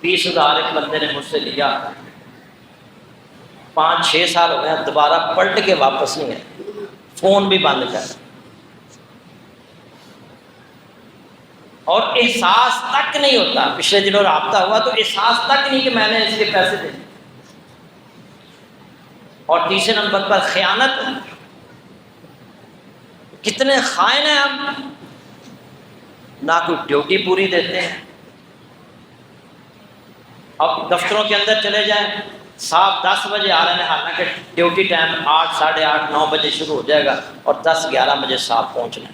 20,000 ایک بندے نے مجھ سے لیا، 5-6 سال ہو گئے، دوبارہ پلٹ کے واپس نہیں ہے، فون بھی بند کر، اور احساس تک نہیں ہوتا۔ پچھلے دنوں رابطہ ہوا تو احساس تک نہیں کہ میں نے اس کے پیسے دے۔ اور تیسرے نمبر پر خیانت، کتنے خائن ہیں ہم۔ نہ کوئی ڈیوٹی پوری دیتے ہیں۔ اب دفتروں کے اندر چلے جائیں، صاحب 10 بجے آ رہے ہیں، حالانکہ ڈیوٹی ٹائم 8، 8:30، 9 بجے شروع ہو جائے گا، اور 10، 11 بجے صاحب پہنچنا ہے،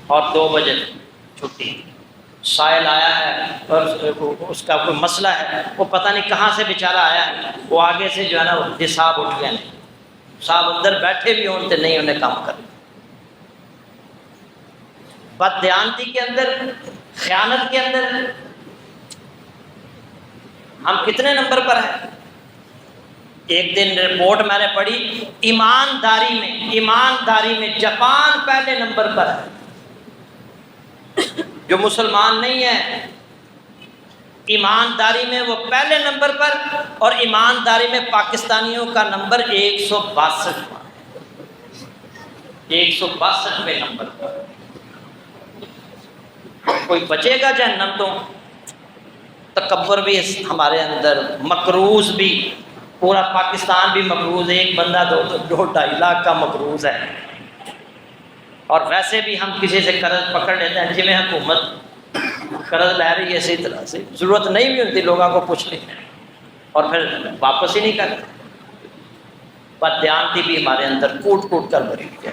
اور 2 بجے چھٹی۔ سائل آیا ہے اور اس کا کوئی مسئلہ ہے، وہ پتہ نہیں کہاں سے بیچارہ آیا ہے، وہ آگے سے جو ہے نا وہ صاحب اٹھ گئے، صاحب اندر بیٹھے بھی ہوں تو نہیں انہیں کام کرنا۔ بددیانتی کے اندر، خیانت کے اندر ہم کتنے نمبر پر ہیں؟ ایک دن رپورٹ میں نے پڑھی، ایمانداری میں جاپان پہلے نمبر پر ہے۔ جو مسلمان نہیں ہے ایمانداری میں وہ پہلے نمبر پر، اور ایمانداری میں پاکستانیوں کا نمبر 162 162ویں نمبر پر۔ کوئی بچے گا جہنم تو؟ تکبر بھی ہمارے اندر، مقروض بھی، پورا پاکستان بھی مقروض، ایک بندہ 2-2.5 لاکھ کا مقروض ہے، اور ویسے بھی ہم کسی سے قرض پکڑ لیتے ہیں، جی حکومت قرض لے رہی ہے اسی طرح سے، ضرورت نہیں بھی ہوتی لوگوں کو پوچھ لیں، اور پھر واپس ہی نہیں کرتے۔ بددیانتی بھی ہمارے اندر کوٹ کوٹ کر بھری ہے۔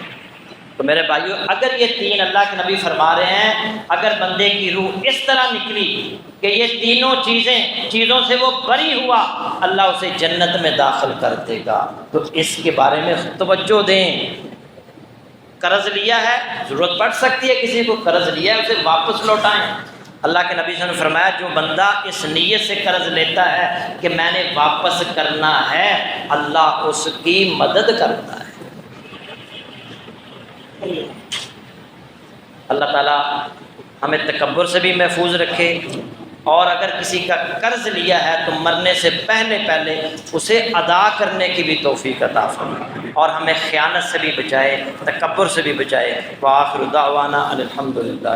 تو میرے بھائیو، اگر یہ 3 اللہ کے نبی فرما رہے ہیں، اگر بندے کی روح اس طرح نکلی کہ یہ تینوں چیزوں سے وہ بری ہوا، اللہ اسے جنت میں داخل کر دے گا، تو اس کے بارے میں توجہ دیں۔ قرض لیا ہے، ضرورت پڑ سکتی ہے کسی کو، قرض لیا ہے اسے واپس لوٹائیں۔ اللہ کے نبی صلی اللہ علیہ وسلم نے فرمایا، جو بندہ اس نیت سے قرض لیتا ہے کہ میں نے واپس کرنا ہے، اللہ اس کی مدد کرتا ہے۔ اللہ تعالیٰ ہمیں تکبر سے بھی محفوظ رکھے، اور اگر کسی کا قرض لیا ہے تو مرنے سے پہلے اسے ادا کرنے کی بھی توفیق عطا فرمائے، اور ہمیں خیانت سے بھی بچائے، تکبر سے بھی بچائے۔ وآخر دعوانا الحمدللہ۔